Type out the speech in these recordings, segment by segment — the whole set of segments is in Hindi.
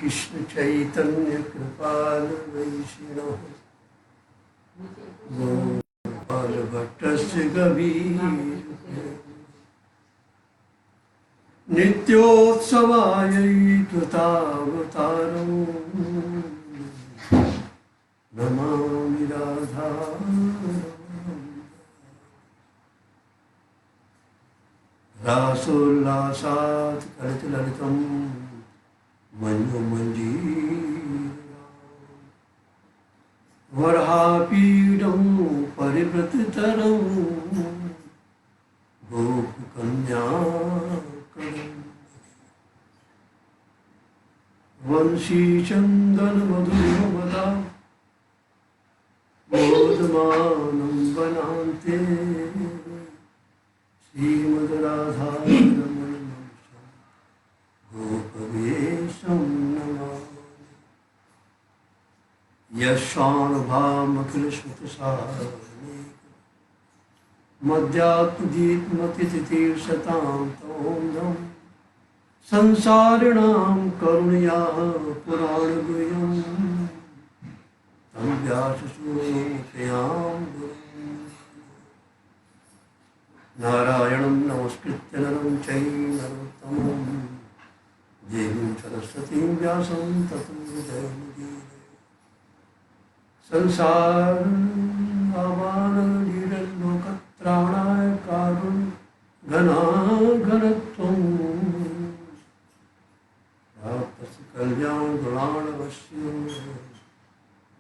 कृष्ण चैतन्य कृपाल वैष्णव गोपाल भट्टस्य कबीर नित्योत्सवायै कृतावतारं नमामि राधा रासोल्लासात् कलितललितं मञ्जुमञ्जीरा वराहपीडं परिवृततरं गोपकन्याकरं वंशीचन्दनमधुरमदा मोदमानं वनान्ते श्रीमद्राधारमणं गोपवेशं नमामि यशानुभामखिलश्रुतसारमेकं मध्यात्मदीप्मतिथितीर्षतां तोन्द्रं संसारिणां करुणयाः पुराणगुह्यं तं व्याससूनुमुखयां गुरुं नारायणं नमस्कृत्य नरं चैव नरोत्तमं देवीं सरस्वतीं व्यासं ततो जयमुदीरये संसारमानलीलोकत्राणाय कारुण्यघनाघनत्वं प्राप्तस्य कल्याणगुणाणवश्यं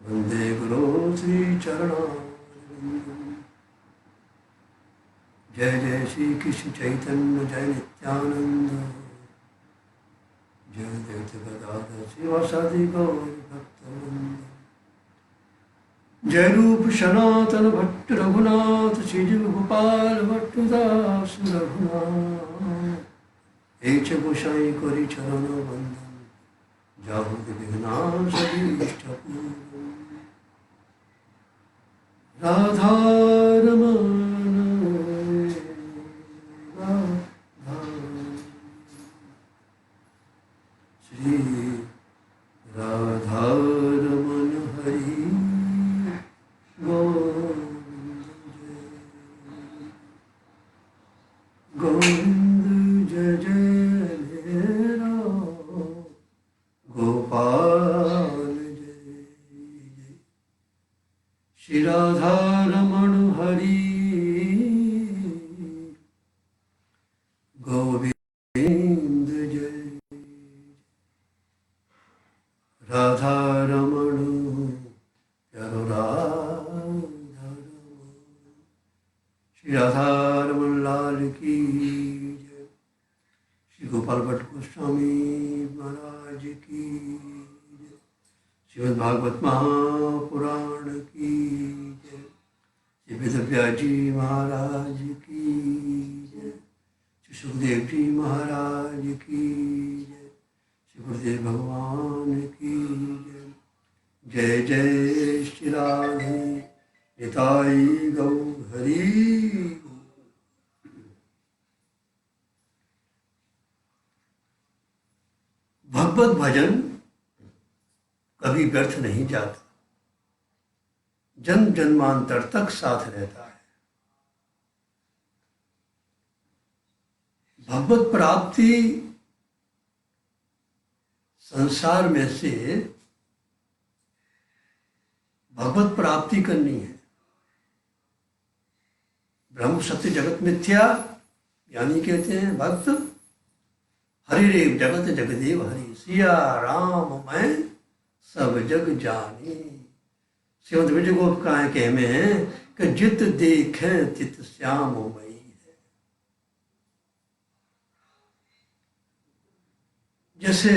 वन्दे गुरो श्रीचरणारविन्दम्। जय जय श्री कृष्ण चैतन्य जय नित्यानंद जय जय गदाधर शिवासादि गौर भक्तवृंद। जय रूप सनातन भट्ट रघुनाथ श्री गोपाल भट्ट दास रघुनाथ एच गोसाई करी चरण वंदन जाहु विघ्नाश इष्टपूर्ण राधा रमण श्री राधारमण हरि गोविंद जय जय राम गोपाल जय जय श्री राधारमण हरि गोविंद जय राधा रमण प्यारो राधा श्री राधा रमण लाल की जय श्री गोपाल भट्ट गोस्वामी महाराज की जय श्रीमद् भागवत महापुराण की जय श्री वेदव्यास जी महाराज की जय श्री सुखदेव जी महाराज की जय श्री गुरुदेव भगवान की जय जय जय श्री राधे निताई गौ हरि। भगवत भजन कभी व्यर्थ नहीं जाता, जन्म जन्मांतर तक साथ रहता है। भगवत प्राप्ति संसार में से भगवत प्राप्ति करनी है। ब्रह्म सत्य जगत मिथ्या यानी कहते हैं भक्त हरिरेव जगत जगदेव हरि सिया राम मैं सब जग जानी। श्रीमद् विजय गोपिकाएं कह में है कि जित देखे तित श्याम मई है। जैसे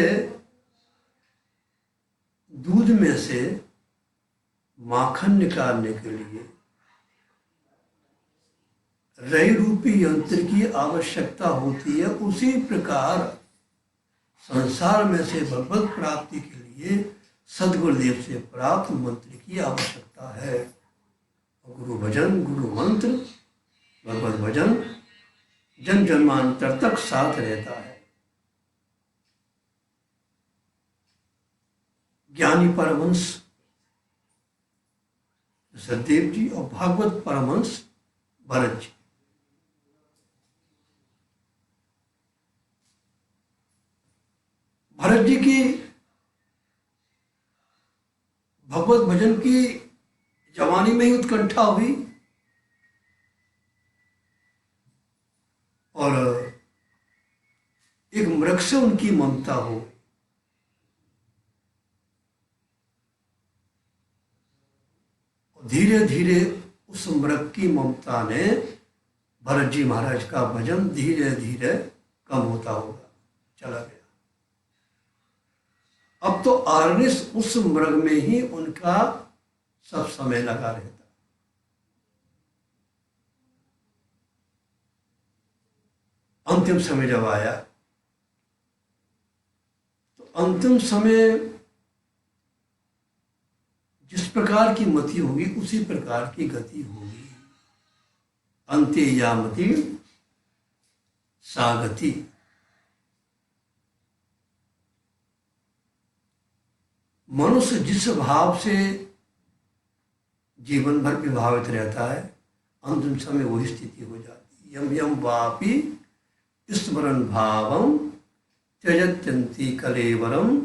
दूध में से माखन निकालने के लिए रई रूपी यंत्र की आवश्यकता होती है, उसी प्रकार संसार में से भगवत प्राप्ति के लिए सद्गुरुदेव से प्राप्त मंत्र की आवश्यकता है। गुरु भजन, गुरु मंत्र, भगवत भजन जन जन्मांतर तक साथ रहता है। ज्ञानी परमहंस सददेव जी और भागवत परमहंस भरत जी। भरत जी की भगवत भजन की जवानी में ही उत्कंठा हुई और एक मृग से उनकी ममता हो। धीरे धीरे उस मृग की ममता ने भरत जी महाराज का भजन धीरे धीरे कम होता होगा चला गया। अब तो आर्निस उस मृग में ही उनका सब समय लगा रहता। अंतिम समय जब आया तो अंतिम समय जिस प्रकार की मति होगी उसी प्रकार की गति होगी। अंते यामति सा गति। मनुष्य जिस भाव से जीवन भर विभावित रहता है अंतिम समय वही स्थिति हो जाती है। यम यम वापि स्मरण भावम त्यजत्यंति कलेवरम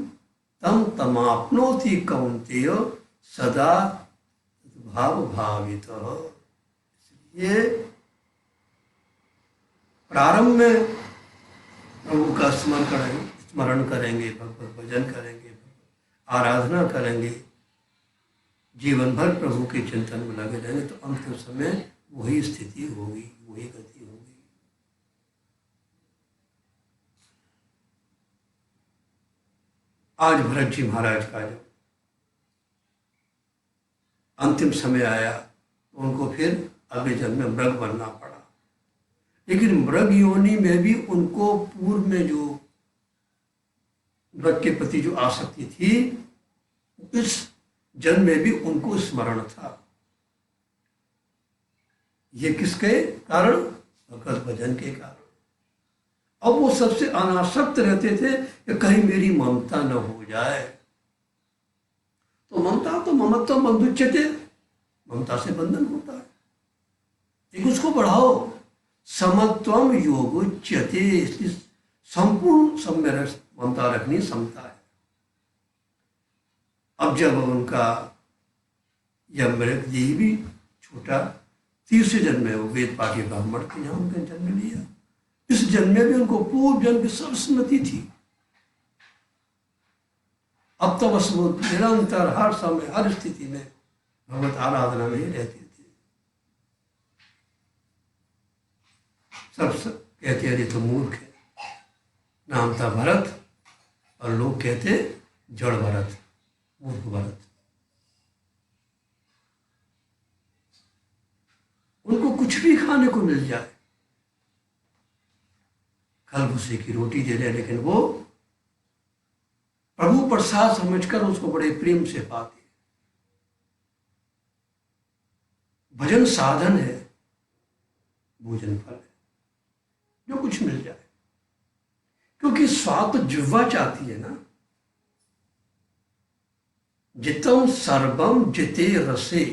तम तमाप्नोति कौन्तेय सदा भाव भावित। ये प्रारंभ में प्रभु का स्मरण करेंगे, भगवत भजन करेंगे, आराधना करेंगे, जीवन भर प्रभु के चिंतन में लगे रहेंगे तो अंतिम समय वही स्थिति होगी, वही गति होगी। आज भरत जी महाराज का जब अंतिम समय आया तो उनको फिर अगले जन्म में मृग बनना पड़ा। लेकिन मृग योनि में भी उनको पूर्व में जो मृग के प्रति जो आसक्ति थी इस जन्म में भी उनको स्मरण था। ये किसके कारण? भगवत भजन के कारण। अब वो सबसे अनासक्त रहते थे कि कहीं मेरी ममता न हो जाए। तो ममता तो ममत्व बंधुच्यते, ममता से बंधन होता है। लेकिन उसको बढ़ाओ, समत्वम योगोच्यते, इसलिए संपूर्ण सब में ममता रखनी समता है। अब जब उनका यह मृग जी भी छोटा तीसरे जन्म में वो वेद पाठी ब्राह्मण थे, यहाँ उनका जन्म लिया। इस जन्म में भी उनको पूर्व जन्म की सब स्मृति थी। अब तो बस वो निरंतर हर समय हर स्थिति में भगवत आराधना में ही रहते थे। सब कहते अरे तो मूर्ख है, नाम था भरत और लोग कहते जड़ भरत, मूर्ख भरत। उनको कुछ भी खाने को मिल जाए, खल भूसे की रोटी दे रहे, लेकिन वो प्रभु प्रसाद समझकर उसको बड़े प्रेम से पाते। भजन साधन है, भोजन फल है, जो कुछ मिल जाए। क्योंकि स्वाद तो जिह्वा चाहती है ना। जितम सर्वम जिते रसे,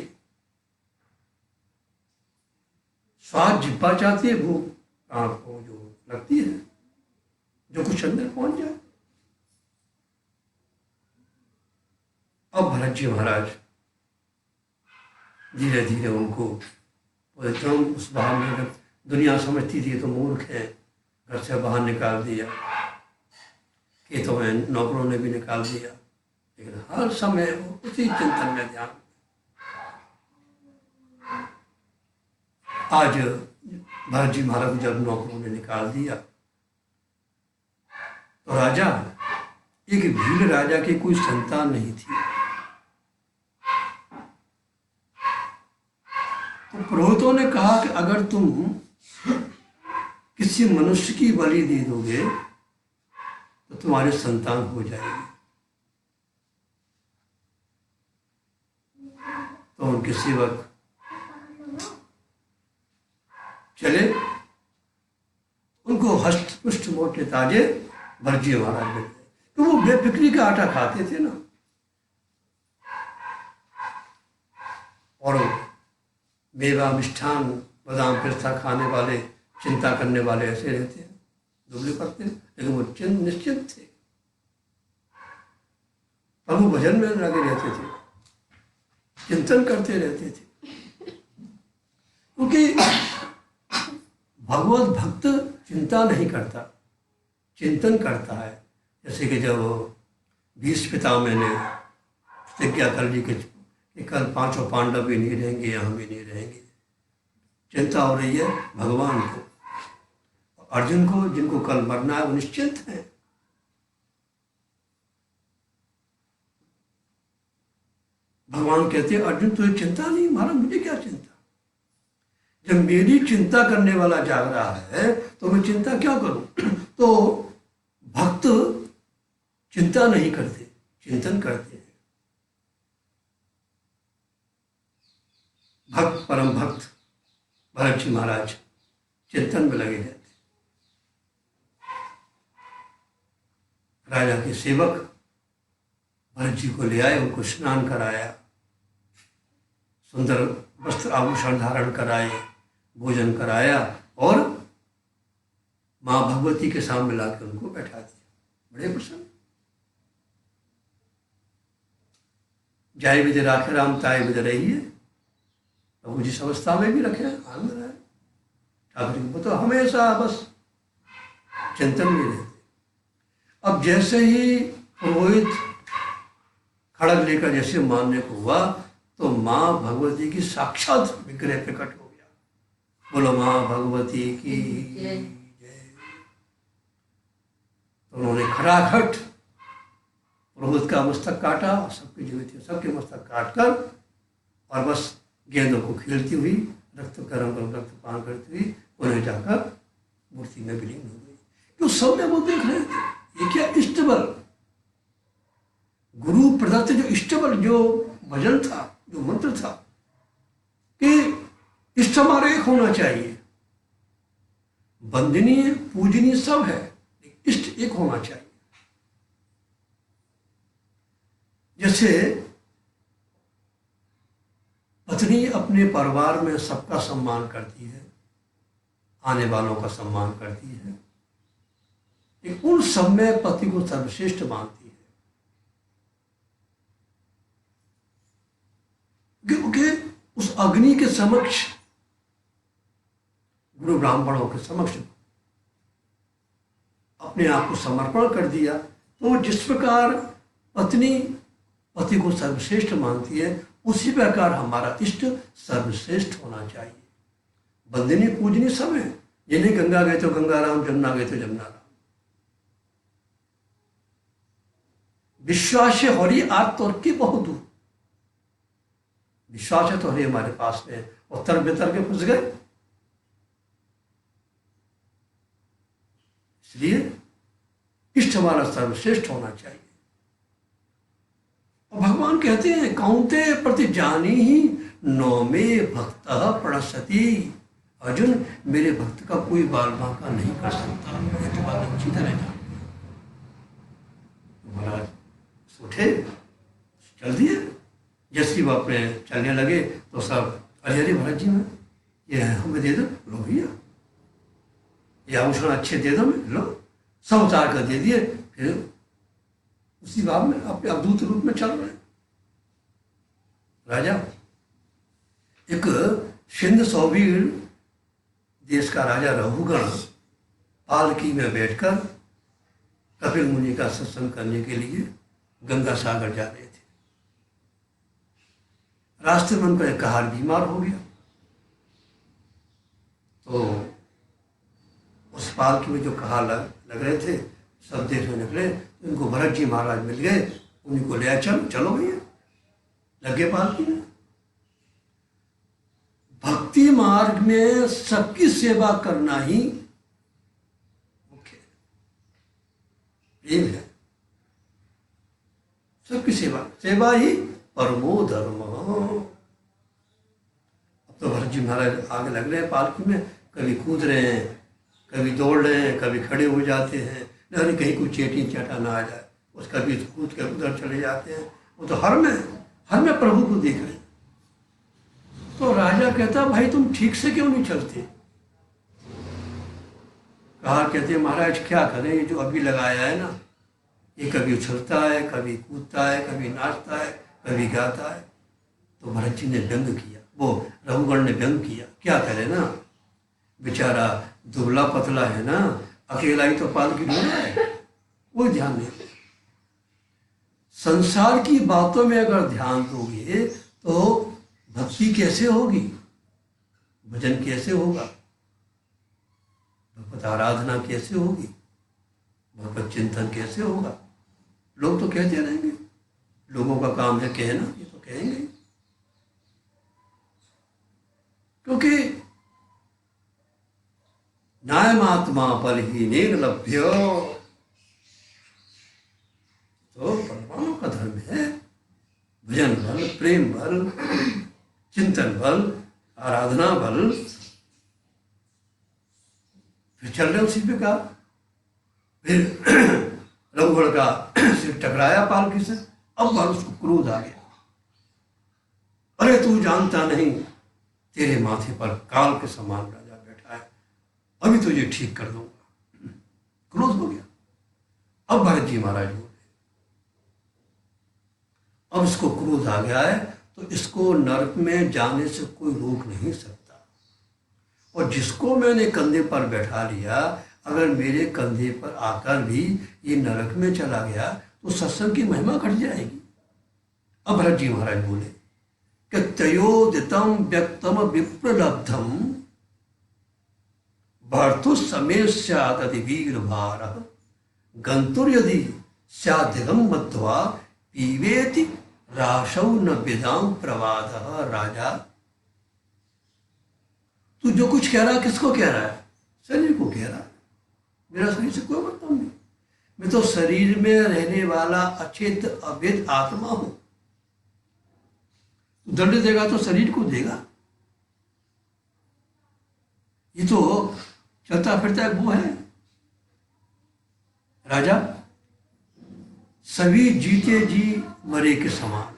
स्वाद जिह्वा चाहती है, भूख प्राण को जो लगती है, जो कुछ अंदर पहुंच जाए। अब भरत जी महाराज धीरे धीरे उनको एकदम उस भाव में, दुनिया समझती थी तो मूर्ख है, घर से बाहर निकाल दिया, खेतों में नौकरों ने भी निकाल दिया। लेकिन हर समय उसी चिंतन में ध्यान। आज भरत जी महाराज जब नौकरों ने निकाल दिया तो राजा, एक भील राजा की कोई संतान नहीं थी। तो पुरोहितों ने कहा कि अगर तुम किसी मनुष्य की बलि दे दोगे तो तुम्हारी संतान हो जाएगी। तो उनके सेवक चले, उनको हस्त पुष्ट मोटे ताजे भरत जी महाराज मिल गए। तो वो बेफिक्री का आटा खाते थे ना, और मेवा मिष्ठान बादाम पिस्ता खाने वाले, चिंता करने वाले ऐसे रहते हैं, दुबले पड़ते हैं, लेकिन वो निश्चित थे, प्रभु भजन में लगे रहते थे, चिंतन करते रहते थे। क्योंकि भगवत भक्त चिंता नहीं करता, चिंतन करता है। जैसे कि जब भीष्म पितामह ने प्रतिज्ञा कर ली कि कल पांचों पांडव भी नहीं रहेंगे, हम भी नहीं रहेंगे, चिंता हो रही है भगवान को, अर्जुन को, जिनको कल मरना है वो निश्चिंत है। भगवान कहते हैं अर्जुन तुझे चिंता नहीं, महाराज मुझे क्या चिंता, जब मेरी चिंता करने वाला जाग रहा है तो मैं चिंता क्या करूं। तो भक्त चिंता नहीं करते, चिंतन करते हैं। भक्त परम भक्त भरत जी महाराज चिंतन में लगे रहते। राजा के सेवक भरत जी को ले आए, उनको स्नान कराया, सुंदर वस्त्र आभूषण धारण कराए, भोजन कराया और माँ भगवती के सामने लाकर उनको बैठा दिया। बड़े प्रसन्न। जाय विदे राखे राम ताय विदे रहिए, प्रभु जिस अवस्था में भी रखे आनंद रहे। ठाकुर जी को तो हमेशा बस चिंतन में रहते। अब जैसे ही पुरोहित खड़ग लेकर जैसे मानने को हुआ तो माँ भगवती की साक्षात विग्रह प्रकट हो गया। बोलो माँ भगवती की जय। तो उन्होंने खड़ाखट पुरोहित का मस्तक काटा, सबके जीवित सबके मस्तक काट कर और बस गेंदों को खेलती हुई, रक्त गर्म रक्त पान करती हुई उन्हें जाकर मूर्ति में विलीन हो गई। क्यों सब में वो देख रहे थे, ये क्या इष्टबल, गुरु प्रदत्त जो इष्टबल, जो भजन था, जो मंत्र था कि इष्ट हमारा एक होना चाहिए, वंदनीय पूजनीय सब है, इष्ट एक होना चाहिए। जैसे पत्नी अपने परिवार में सबका सम्मान करती है, आने वालों का सम्मान करती है, एक उन सब में पति को सर्वश्रेष्ठ मानती है। क्योंकि उस अग्नि के समक्ष, गुरु ब्राह्मणों के समक्ष अपने आप को समर्पण कर दिया। तो जिस प्रकार पत्नी पति को सर्वश्रेष्ठ मानती है, उसी प्रकार हमारा इष्ट सर्वश्रेष्ठ होना चाहिए। बंदिनी पूजनी सब है, जिन्हें गंगा गए तो गंगा राम, जमुना गए तो जमुना राम। विश्वास हरि आत्म की बहुत दूर, विश्वास है तो हरि हमारे पास में, और तर्क बेतर के फंस गए। इसलिए इष्ट हमारा सर्वश्रेष्ठ होना चाहिए। और भगवान कहते हैं कौंते प्रति जानी ही नौमे भक्त प्रणश्यति। अर्जुन, मेरे भक्त का कोई बाल बांका नहीं कर सकता, ये तो बात अच्छी तरह जानते। महाराज उठे, चल दिए। जैसे वो अपने चलने लगे तो सब अरे भरत जी में ये हमें दे दो, लो भैया ये आभूषण अच्छे दे दो, मैं लो, सब उतार कर दे दिए। फिर उसी भाव में अपने अवधूत रूप में चल रहे। राजा एक सिंध सौवीर देश का राजा रघुगण पालकी में बैठकर कपिल मुनि का सत्संग करने के लिए गंगा सागर जा रहे थे। रास्ते में उनका एक कहार बीमार हो गया, तो उस पालकी में जो कहार लग रहे थे सब देखने निकले, उनको भरत जी महाराज मिल गए, उन्हीं को ले आए, चलो भैया, लगे पालकी में। भक्ति मार्ग में सबकी सेवा करना ही मुख्य है, प्रेम है, सबकी सेवा, सेवा ही परमो धर्म। अब तो भरत जी महाराज आगे लग रहे हैं पालकी में, कभी कूद रहे हैं, कभी दौड़ रहे हैं, कभी खड़े हो जाते हैं, नहीं कहीं कोई चेटी चाटा ना आ जाए, उसका भी कूद कर उधर चले जाते हैं। वो तो हर में प्रभु को देख रहे हैं। तो राजा कहता भाई तुम ठीक से क्यों नहीं चलते? कहा कहते महाराज क्या करें, ये जो अभी लगाया है ना, ये कभी उछलता है, कभी कूदता है, कभी नाचता है, कभी गाता है। तो भरत जी ने व्यंग किया, वो रघुगण ने व्यंग किया, क्या करे ना, बेचारा दुबला पतला है ना, अकेला ही तो पालकी ढो रहा है, कोई ध्यान नहीं। संसार की बातों में अगर ध्यान दोगे तो भक्ति कैसे होगी, भजन कैसे होगा, भगवत आराधना कैसे होगी, भगवत चिंतन कैसे होगा? लोग तो कहते रहेंगे, लोगों का काम है कहना, ये तो कहेंगे, क्योंकि नायमात्मा पर ही निर्लभ्य, तो भगवानों का धर्म है भजन बल, प्रेम बल, चिंतन बल, आराधना बल। फिर चल रहे उसी पे का, फिर रघुगण का सिर टकराया पालकी से, अब बार उसको क्रोध आ गया, अरे तू जानता नहीं तेरे माथे पर काल के समान राजा बैठा है, अभी तुझे ठीक कर दूंगा। क्रोध हो गया। अब भरत जी महाराज बोले, अब इसको क्रोध आ गया है तो इसको नरक में जाने से कोई रोक नहीं सकता, और जिसको मैंने कंधे पर बैठा लिया, अगर मेरे कंधे पर आकर भी ये नरक में चला गया तो सत्संग की महिमा घट जाएगी। अब भरत जी महाराज बोले कि तयोदितम व्यक्तम विप्रलब्धम भर्तु समय सदि वीर भार गंतुर यदि सदिगम मध्वा पीवेति राशौ न विदाम प्रवाद। राजा तू जो कुछ कह रहा है किसको कह रहा है? शरीर को कह रहा है, मेरा शरीर से कोई मतलब नहीं, मैं तो शरीर में रहने वाला अचेत अभेद आत्मा हूं। तू दंड देगा तो शरीर को देगा, ये तो चलता फिरता है वो है। राजा सभी जीते जी मरे के समान,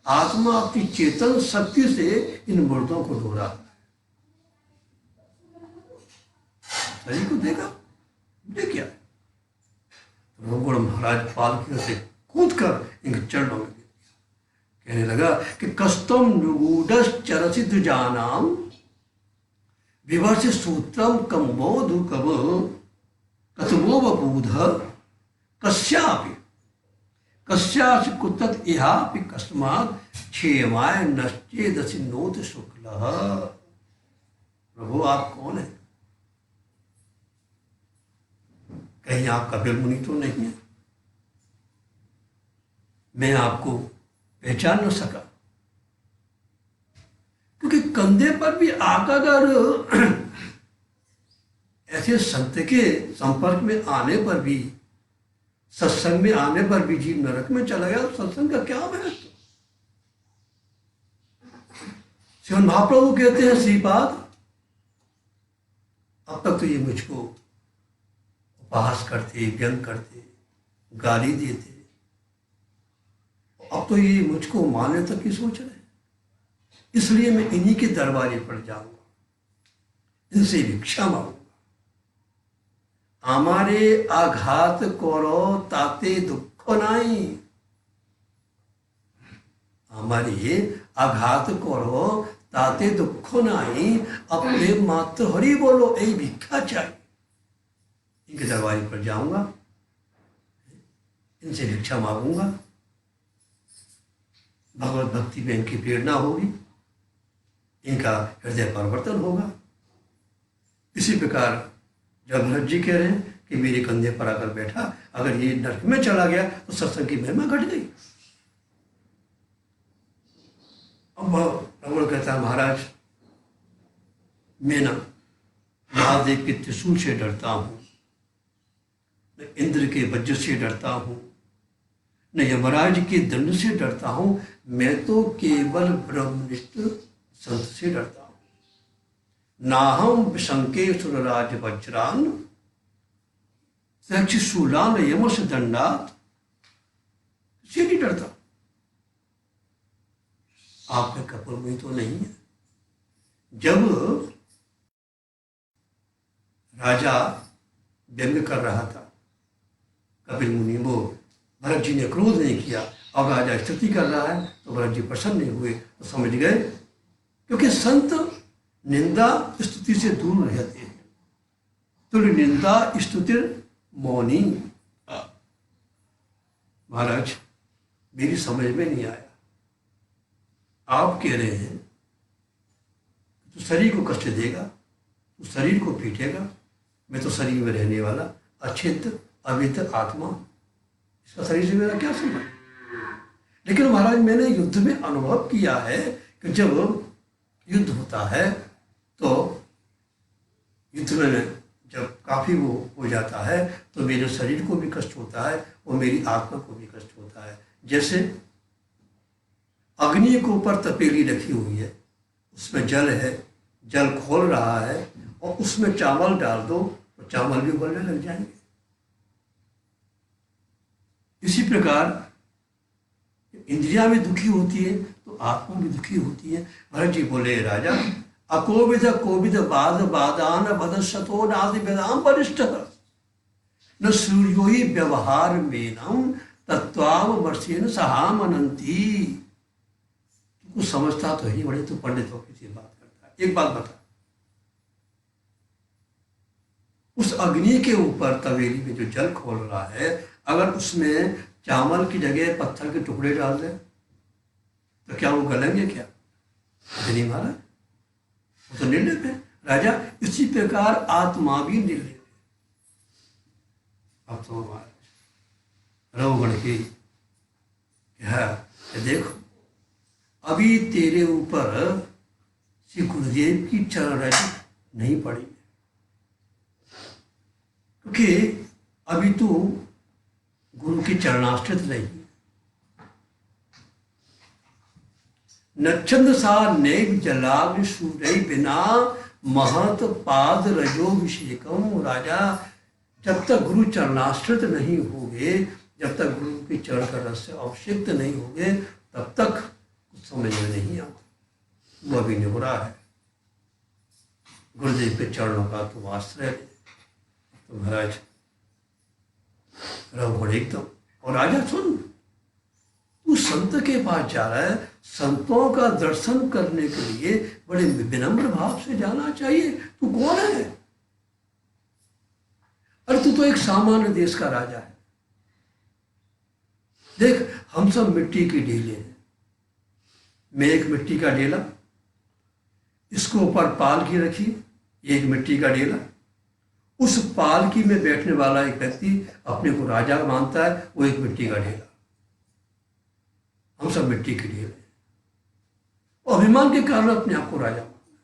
आत्मा अपनी चेतन शक्ति से इन मुर्दों को ढो रहा है, शरीर को देगा दे क्या? रघुगण महाराज पालकी से कूद कर इनके चरणों में गिर दिया, कहने लगा कि कस्तम नुगूडस चरसि द्विजानाम विवर्ष सूत्रम कमबोधु कब कतमो बबूध कस्यापि कस्यासि कुतत इहापि कस्मात् क्षेमाय नश्चेदसि नोत शुक्लः। प्रभु आप कौन है? कहीं आप कपिल मुनि तो नहीं है? मैं आपको पहचान न सका, क्योंकि कंधे पर भी आकर अगर ऐसे संत के संपर्क में आने पर भी, सत्संग में आने पर भी जीव नरक में चला गया तो सत्संग का क्या महत्व? श्रीमद् महाप्रभु कहते हैं श्रीपाद, अब तक तो ये मुझको उपहास करते, व्यंग करते, गाली देते, अब तो ये मुझको मारने तक की सोच रहे हैं, इसलिए मैं इन्हीं के दरबारे पर जाऊंगा, इनसे भिक्षा मांगूंगा। हमारे आघात करो ताते दुख नाई, हमारे आघात करो ताते दुख नाई, अपने मात्र हरि बोलो यही भिक्षा चाहिए। इनके दरबार पर जाऊंगा, इनसे भिक्षा मांगूंगा, भगवत भक्ति में इनकी प्रेरणा होगी, इनका हृदय परिवर्तन होगा। इसी प्रकार जब भरत जी कह रहे हैं कि मेरे कंधे पर आकर बैठा, अगर ये नरक में चला गया तो सत्संग की महिमा घट गई। अब रघुगण कहता है महाराज मैं ना महादेव के त्रिशूल से डरता हूं, न इंद्र के वज्र से डरता हूं, न यमराज के दंड से डरता हूं, मैं तो केवल ब्रह्मनिष्ठ संत से डरता हूं। नाहम विशंके सुरराज वज्रान शूलान यमस दंडात, से नहीं डरता। आपका कपल मुनि तो नहीं है, जब राजा व्यंग कर रहा था, कपिल मुनि, वो भरत जी ने क्रोध नहीं किया, अब राजा स्तुति कर रहा है तो भरत जी प्रसन्न नहीं हुए, तो समझ गए, क्योंकि संत निंदा स्तुति से दूर रहते हैं। तो निंदा स्तुति मौनी। महाराज मेरी समझ में नहीं आया, आप कह रहे हैं तो शरीर को कष्ट देगा, तो शरीर को पीटेगा, मैं तो शरीर में रहने वाला अछिद्र अविद्ध आत्मा, इसका शरीर से मेरा क्या संबंध। लेकिन महाराज मैंने युद्ध में अनुभव किया है कि जब युद्ध होता है तो युद्ध में जब काफी वो हो जाता है तो मेरे शरीर को भी कष्ट होता है और मेरी आत्मा को भी कष्ट होता है। जैसे अग्नि के ऊपर तपेली रखी हुई है, उसमें जल है, जल खोल रहा है और उसमें चावल डाल दो तो चावल भी उबलने लग जाएंगे। इसी प्रकार इंद्रियां भी दुखी होती है तो आत्मा भी दुखी होती है। भरत जी बोले, राजा अकोविद कोविद बाध बादान भदशतो नादि वेदाम वरिष्ठ न सूर्यो ही व्यवहार मेनम तत्वाव वर्षेन सहाम अनंती। कुछ समझता तो ही, बड़े तो पंडित होकर की बात करता है। एक बात बता, उस अग्नि के ऊपर तवेली में जो जल खोल रहा है, अगर उसमें चावल की जगह पत्थर के टुकड़े डाल दें तो क्या वो गलेंगे? क्या नहीं महाराज, वो तो निर्लिप है। राजा इसी प्रकार आत्मा भी निर्लिप है। अब तो महाराज रवगण की क्या देखो, अभी तेरे ऊपर श्री गुरुदेव की चरण रज नहीं पड़ी, क्योंकि अभी तू गुरु की चरणाश्रित नहीं। नच्छंद सा नैव जलाग्नि सूर्य बिना महत पाद रजोभिषेकम। राजा जब तक गुरु चरणाश्रित नहीं होगे, जब तक गुरु के चरण का रस से अभिषिक्त नहीं होगे, तब तक कुछ समझ में नहीं आता। वो अभी निबुरा है, गुरुदेव के चरणों का तो आश्रय। तो महाराज रघुवर एकदम, और राजा सुन, तू संत के पास जा रहा है, संतों का दर्शन करने के लिए बड़े विनम्र भाव से जाना चाहिए। तू कौन है? अरे तू तो एक सामान्य देश का राजा है। देख, हम सब मिट्टी के ढेले हैं। मैं एक मिट्टी का ढेला, इसको ऊपर पालकी रखी, एक मिट्टी का ढेला। उस पालकी में बैठने वाला एक व्यक्ति अपने को राजा मानता है, वो एक मिट्टी का ढेला। हम सब मिट्टी के ढेले हैं, अभिमान के कारण अपने आप को राजा मानना।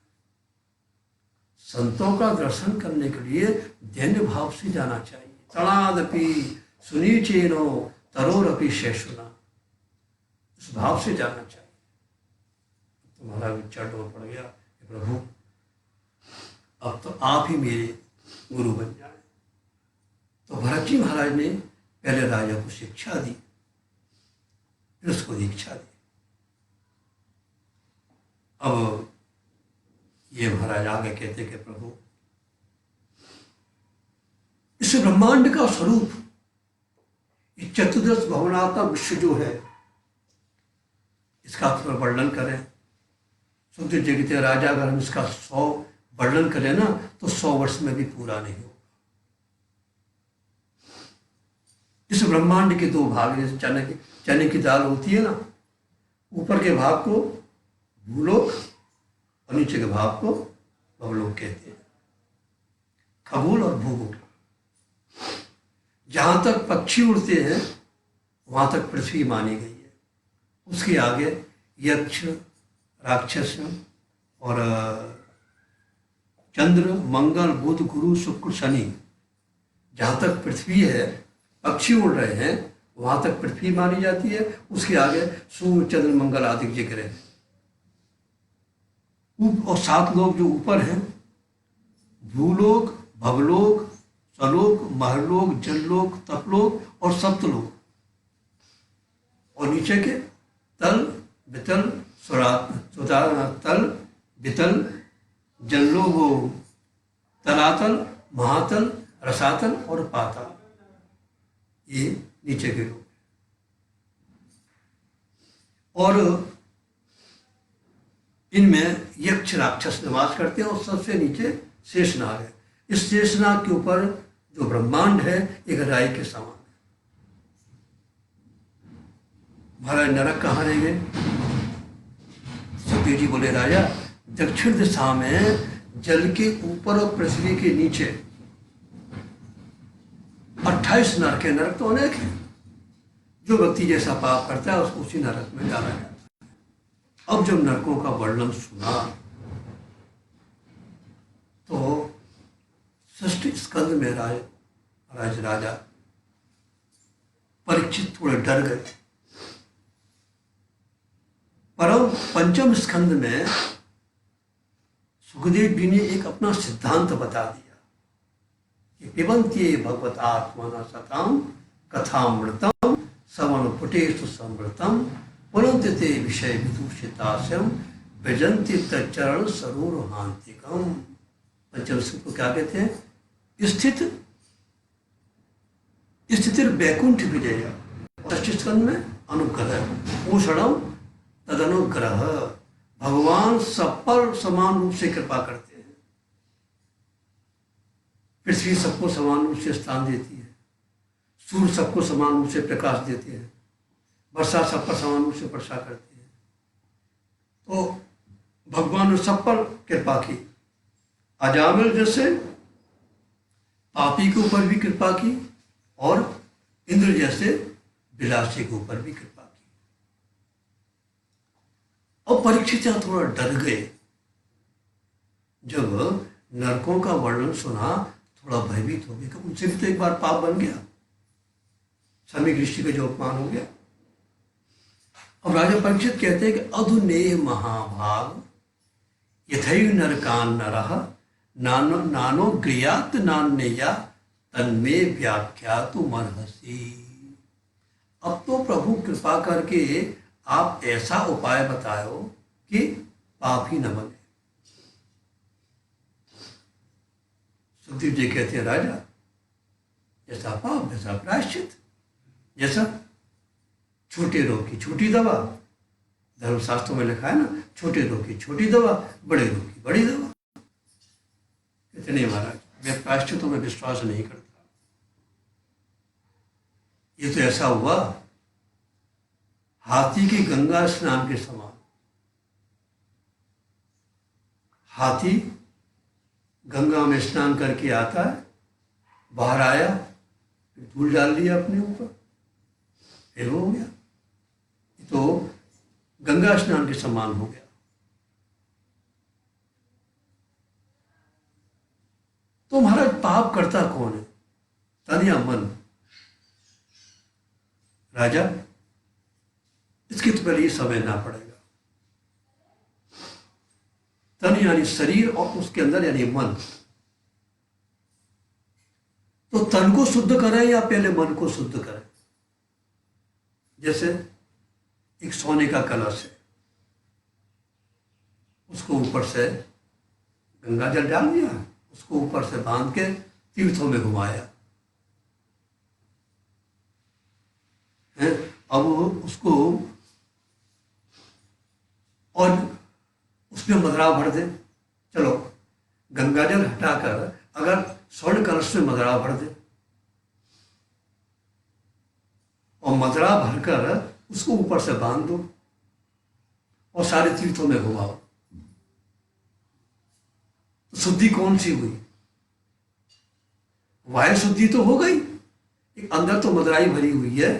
संतों का दर्शन करने के लिए दैन्य भाव से जाना चाहिए। तणादपि सुनीचेनो तरोरपि शेषुना, इस भाव से जाना चाहिए। तुम्हारा विचार डोर पड़ गया, प्रभु अब तो आप ही मेरे गुरु बन जाए। तो भरत जी महाराज ने पहले राजा को शिक्षा दी, फिर उसको दीक्षा दी। अब ये महाराज आगे कहते कि प्रभु, इस ब्रह्मांड का स्वरूप, ये चतुर्दश भवनात्मक विश्व जो है, इसका थोड़ा वर्णन करें। सुनते जगते राजा, अगर हम इसका 100 वर्णन करें ना तो 100 वर्ष में भी पूरा नहीं होगा। इस ब्रह्मांड के 2 भाग, जैसे चने की दाल होती है ना, ऊपर के भाग को भूलोक और नीचे के भाग को भवलोक कहते हैं। खगोल और भूगोल। जहां तक पक्षी उड़ते हैं वहां तक पृथ्वी मानी गई है। उसके आगे यक्ष, राक्षस और चंद्र, मंगल, बुध, गुरु, शुक्र, शनि, जहां तक पृथ्वी है, पक्षी उड़ रहे हैं वहां तक पृथ्वी मानी जाती है। उसके आगे सूर्य, चंद्र, मंगल आदि जिक्र है। और 7 लोग जो ऊपर हैं, भूलोक, भवलोक, सलोक, महलोक, जललोक, तपलोक और सप्तलोक। और नीचे के तल, वितल, तल, वितल, जल्लोगो, तलातल, महातल, रसातल और पाताल, ये नीचे के लोग। और इनमें यक्ष राक्षस निवास करते हैं और सबसे नीचे शेषनाग है। इस शेषनाग के ऊपर जो ब्रह्मांड है एक राई के समान है। महाराज नरक कहाँ रहेंगे? सुखदेव जी बोले, राजा दक्षिण दिशा में जल के ऊपर और पृथ्वी के नीचे 28 नरक है। नरक तो अनेक है, जो व्यक्ति जैसा पाप करता है उसको उसी नरक में डाला जाता है। अब जब नरकों का वर्णन सुना तो षष्ठ स्कंद में राजा परीक्षित थोड़े डर गए। परम पंचम स्कंद में सुखदेव जी ने एक अपना सिद्धांत बता दिया कि पिबन्ति भगवतात्मना सताम कथामृतम सवन पुटेषु समृतम पुनन्ति ते विषय विदूषितास्यम व्यजन्ति तच्चरण सरोरुहान्तिकम। पंचम स्कंद को क्या कहते हैं? स्थितिर वैकुंठ विजय। षष्ठ स्कंद में अनुग्रह, ऊषणम तदनुग्रह। भगवान सब पर समान रूप से कृपा करते हैं। पृथ्वी सबको समान रूप से स्थान देती है, सूर्य सबको समान रूप से प्रकाश देते हैं, वर्षा सब पर समान रूप से वर्षा करती है। तो भगवान ने सब पर कृपा की। अजामिल जैसे पापी के ऊपर भी कृपा की और इंद्र जैसे विलासी के ऊपर भी कृपा की। और परीक्षित यहां थोड़ा डर गए। जब नरकों का वर्णन सुना थोड़ा भयभीत हो गए कि उनसे भी तो एक बार पाप बन गया, समीक ऋषि का जो अपमान हो गया। अब राजा परीक्षित कहते हैं कि अधुनेह महाभाग यथैव नरकान नरः नानो गृयात नान्यया तन्मे व्याख्यातु मर्हसि। अब तो प्रभु कृपा करके आप ऐसा उपाय बताओ कि पाप ही न बने। सुखदेव जी कहते हैं, राजा जैसा पाप वैसा प्रायश्चित। जैसा छोटे रोग की छोटी दवा, धर्मशास्त्रों में लिखा है ना, छोटे रोग की छोटी दवा, बड़े रोग की बड़ी दवा। कहते नहीं महाराज, मैं प्रायश्चितों में विश्वास नहीं करता। ये तो ऐसा हुआ हाथी की गंगा स्नान के समान। हाथी गंगा में स्नान करके आता है, बाहर आया, धूल डाल लिया अपने ऊपर, फिर हो गया। तो गंगा स्नान के समान हो गया। तो महाराज पाप करता कौन है, तन या मन? राजा इसके तो पहले ये समझना पड़ेगा। तन यानी शरीर और उसके अंदर यानी मन। तो तन को शुद्ध करें या पहले मन को शुद्ध करें? जैसे एक सोने का कलश है, उसको ऊपर से गंगा जल डाल दिया, उसको ऊपर से बांध के तीर्थों में घुमाया है। अब उसको और उसमें मदरा भर दे। चलो गंगा जल हटाकर अगर स्वर्ण कलश में मदरा भर दे और मदरा भरकर उसको ऊपर से बांध दो और सारे तीर्थों में घुमाओ, तो शुद्धि कौन सी हुई? वायु शुद्धि तो हो गई, एक अंदर तो मदराई भरी हुई है।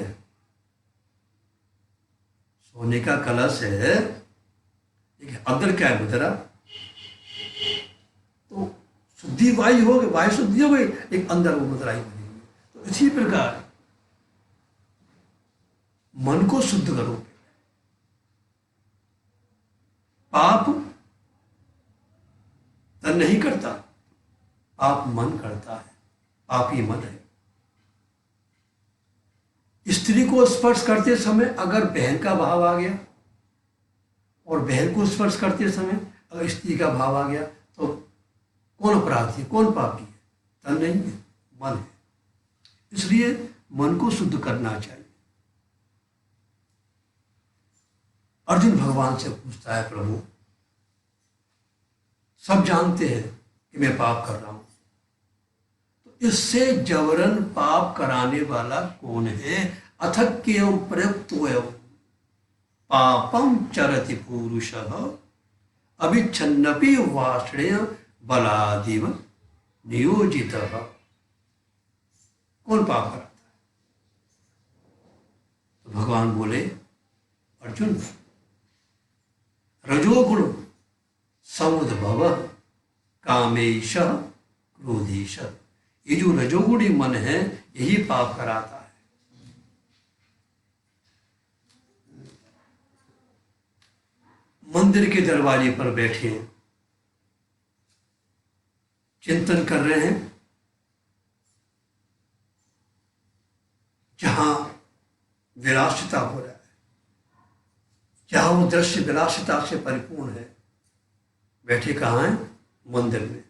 सोने का कलश है, एक अंदर क्या है? मदरा। तो शुद्धि वायु हो गई, वायु शुद्धि हो गई, एक अंदर वो मदराई भरी हुई। तो इसी प्रकार मन को शुद्ध करो। पाप तन नहीं करता, पाप मन करता है, पापी मन है। स्त्री को स्पर्श करते समय अगर बहन का भाव आ गया और बहन को स्पर्श करते समय अगर स्त्री का भाव आ गया तो कौन अपराधी है, कौन पापी है? तन नहीं है, मन है। इसलिए मन को शुद्ध करना चाहिए। अर्जुन भगवान से पूछता है, प्रभु सब जानते हैं कि मैं पाप कर रहा हूं, तो इससे जबरन पाप कराने वाला कौन है? अथक्यम प्रयुक्तो पापम चरति पुरुषः अभिच्छन्नपि वाष्णेय बलादिव नियोजितः। कौन पाप कराता है? तो भगवान बोले, अर्जुन रजोगुण समुद्भव कामेश क्रोधेश। ये जो रजोगुणी मन है यही पाप कराता है। मंदिर के दरवाजे पर बैठे चिंतन कर रहे हैं, जहां विलासिता हो रहा है, जहां वो दृश्य विलासिता से परिपूर्ण है। बैठे कहाँ हैं? मंदिर में।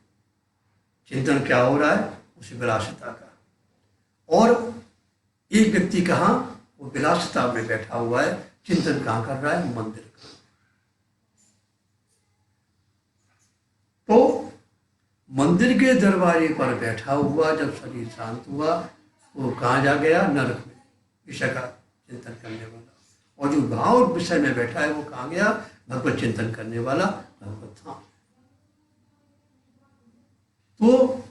चिंतन क्या हो रहा है? उस विलासिता का। और एक व्यक्ति कहाँ? वो विलासिता में बैठा हुआ है। चिंतन कहाँ कर रहा है? मंदिर का। तो मंदिर के दरवाजे पर बैठा हुआ जब शरीर शांत हुआ, वो कहाँ जा गया? नरक में, विषय का चिंतन करने वाला। और जो भाव विषय में बैठा है वो कहाँ गया? भगवत चिंतन करने वाला भगवत धाम। तो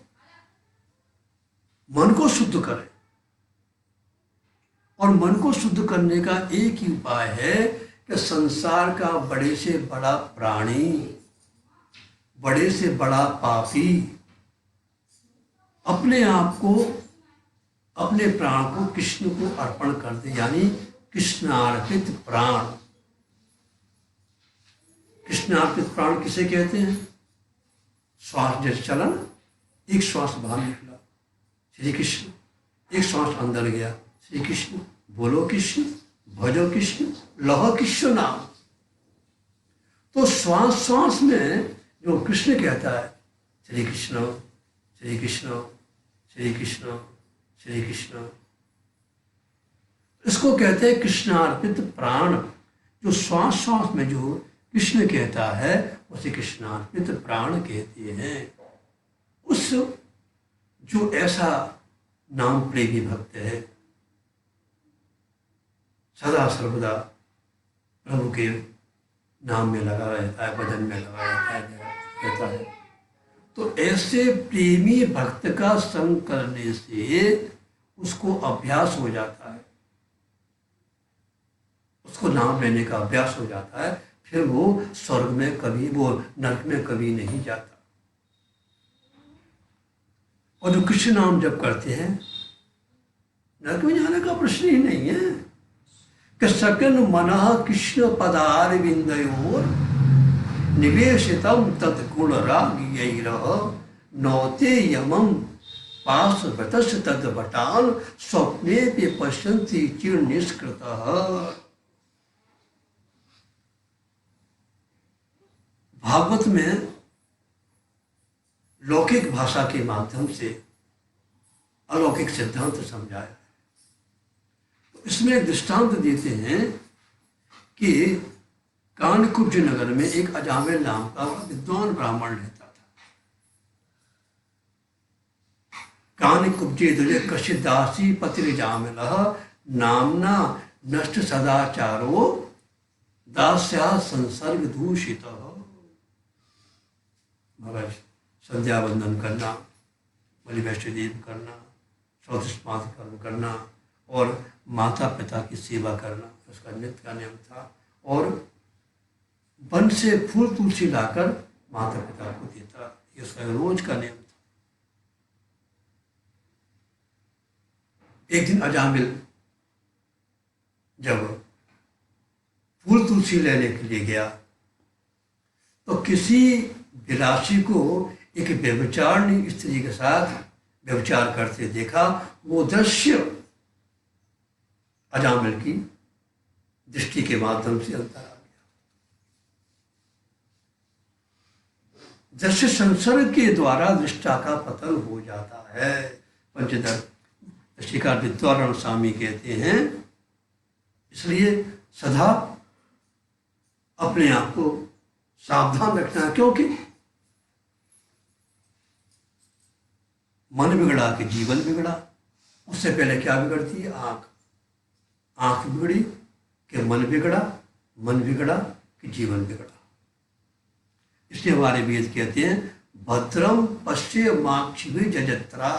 मन को शुद्ध करें, और मन को शुद्ध करने का एक ही उपाय है कि संसार का बड़े से बड़ा प्राणी, बड़े से बड़ा पापी अपने आप को, अपने प्राण को कृष्ण को अर्पण कर दे, यानी कृष्णार्पित प्राण। कृष्णार्पित प्राण किसे कहते हैं? श्वास जैसे चला ना, एक श्वास बाहर निकला श्री कृष्ण, एक श्वास अंदर गया श्री कृष्ण, बोलो कृष्ण, भजो कृष्ण, लहो कृष्ण नाम। तो श्वास श्वास में जो कृष्ण कहता है, श्री कृष्ण श्री कृष्ण श्री कृष्ण श्री कृष्ण, इसको कहते हैं कृष्णार्पित प्राण। जो श्वास श्वास में जो कृष्ण कहता है उसे कृष्णार्पित प्राण कहते हैं। उस जो ऐसा नाम प्रेमी भक्त है, सदा सर्वदा प्रभु के नाम में लगा रहता है, भजन में लगा रहता है, तो ऐसे प्रेमी भक्त का संग करने से उसको अभ्यास हो जाता है, उसको नाम लेने का अभ्यास हो जाता है। फिर वो स्वर्ग में कभी, वो नरक में कभी नहीं जाता। और जो कृष्ण नाम जब करते हैं, नरक में जाने का प्रश्न ही नहीं है। कि सकन मनः कृष्ण पदार बिंदयोर निवेशितम तत्गुण रागयैरः नौते यमं पाशव्रतस्य तद्वटान स्वप्ने पे पश्यन्ति चिर निष्कृतः। भागवत में लौकिक भाषा के माध्यम से अलौकिक सिद्धांत समझाया है। तो इसमें एक दृष्टांत देते हैं कि कानकुब्ज नगर में एक अजामिल नाम का विद्वान ब्राह्मण रहता था। कानकुब्जे दुजे कशिदासी पतिर्जामिलः नामना नष्ट सदाचारो दास्या संसर्ग दूषितः। महाराज संध्या वंदन करना, बलि वैष्णदेव करना, चौथस्माद कर्म करना और माता पिता की सेवा करना, उसका नित्य का नियम था। और वन से फूल तुलसी लाकर माता पिता को देता, ये उसका रोज का नियम था। एक दिन अजामिल जब फूल तुलसी लेने के लिए गया तो किसी विलासी को एक व्यभिचारिणी स्त्री के साथ व्यभिचार करते देखा। वो दृश्य अजामिल की दृष्टि के माध्यम से अंतर आ गया। दृश्य संसर्ग के द्वारा दृष्टा का पतन हो जाता है। पंचदर दृष्टिकार विद्वान स्वामी कहते हैं, इसलिए सदा अपने आप को सावधान रखना है, क्योंकि मन बिगड़ा कि जीवन बिगड़ा। उससे पहले क्या बिगड़ती है? आंख। आंख बिगड़ी कि मन बिगड़ा, मन बिगड़ा कि जीवन बिगड़ा। इसलिए हमारे वेद कहते हैं, भद्रम पश्य माक्षिभि जजत्रा।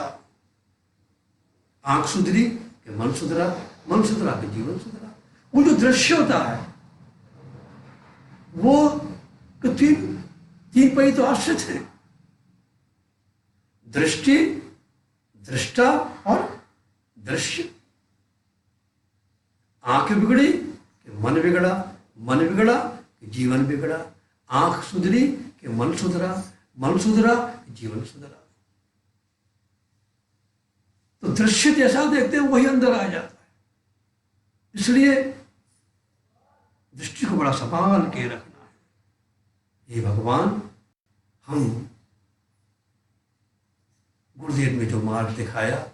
आंख सुधरी कि मन सुधरा, मन सुधरा कि जीवन सुधरा। वो जो दृश्य होता है वो तीन पहिए तो आश्रित है, दृष्टि, दृष्टा और दृश्य। आंख बिगड़ी कि मन बिगड़ा, मन बिगड़ा कि जीवन बिगड़ा। आंख सुधरी कि मन सुधरा, मन सुधरा कि जीवन सुधरा। तो दृश्य जैसा देखते हैं वही अंदर आ जाता है। इसलिए दृष्टि को बड़ा संभाल के रखना है। ये भगवान हम गुरुदेव में जो मार्ग दिखाया,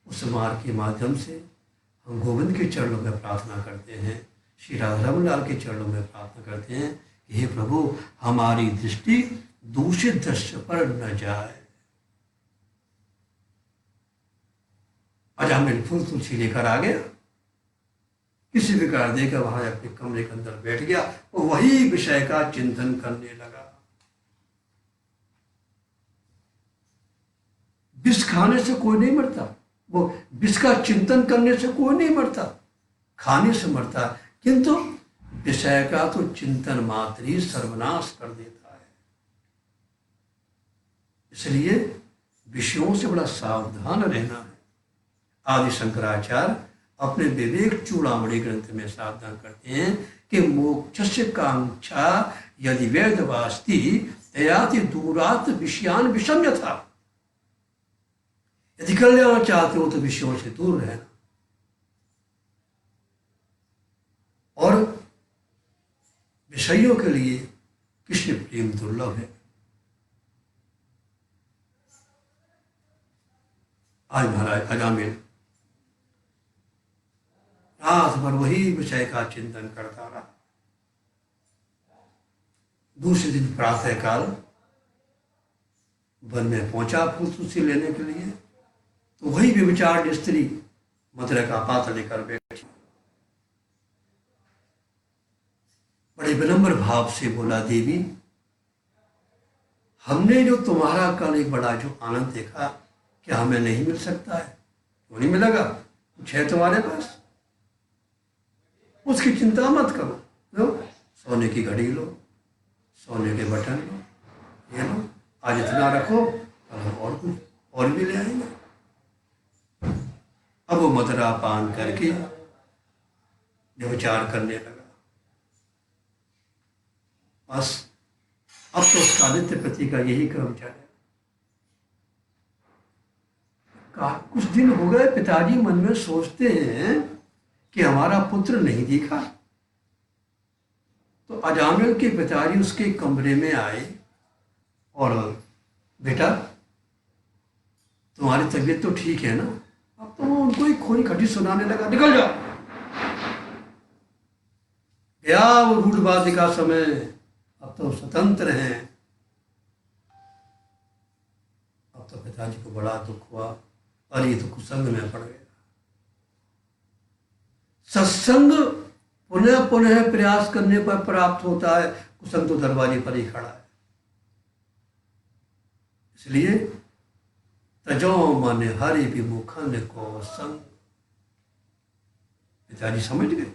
उस मार्ग के माध्यम से हम गोविंद के चरणों में प्रार्थना करते हैं, श्री राधा लाल के चरणों में प्रार्थना करते हैं कि हे प्रभु, हमारी दृष्टि दूषित दृश्य पर न जाए। अजामिल फूल तुलसी लेकर आ गया, किसी प्रकार देकर वहां अपने कमरे के अंदर बैठ गया और वही विषय का चिंतन करने लगा। विष खाने से कोई नहीं मरता, वो विष का चिंतन करने से कोई नहीं मरता, खाने से मरता। किंतु विषय का तो चिंतन मात्र ही सर्वनाश कर देता है। इसलिए विषयों से बड़ा सावधान रहना है। आदि शंकराचार्य अपने विवेक चूड़ामणि ग्रंथ में सावधान करते हैं कि मोक्षस्य कांक्षा यदि वेदवास्ति तयाति दूरात विषयान विषम यथा। यदि कल्याण चाहते हो तो विषयों से दूर रहना। और विषयों के लिए कृष्ण प्रेम दुर्लभ है। आज महाराज अजामिल रात भर वही विषय का चिंतन करता रहा। दूसरे दिन प्रातः काल वन में पहुंचा फूल तुलसी लेने के लिए, तो वही व्यभिचार स्त्री मदरा का पात्र लेकर बैठी। बड़े विनम्र भाव से बोला, देवी, हमने जो तुम्हारा कल एक बड़ा जो आनंद देखा, क्या हमें नहीं मिल सकता है? क्यों नहीं मिलेगा? कुछ है तुम्हारे पास, उसकी चिंता मत करो। लो, सोने की घड़ी लो, सोने के बटन लो, ये लो, आज इतना रखो, कल हम और कुछ और भी ले आएंगे। अब वो मदरा पान करके व्यभिचार करने लगा। बस अब तो उसका नित्य पति का यही क्रम चले। कुछ दिन हो गए, पिताजी मन में सोचते हैं कि हमारा पुत्र नहीं दिखा। तो अजामिल के पिताजी उसके कमरे में आए और बेटा, तुम्हारी तबीयत तो ठीक है ना? अब तो वो उनको ही खोई खटी सुनाने लगा, निकल जाओ, गया वो रूढ़वादी का समय, अब तो स्वतंत्र हैं। अब तो पिताजी को बड़ा दुख हुआ, और ये तो कुसंग में पड़ गया। सत्संग पुनः पुनः प्रयास करने पर प्राप्त होता है, कुसंग तो दरवाजे पर ही खड़ा है। इसलिए तजो मन हरि विमुखन को संग। पिताजी समझ गए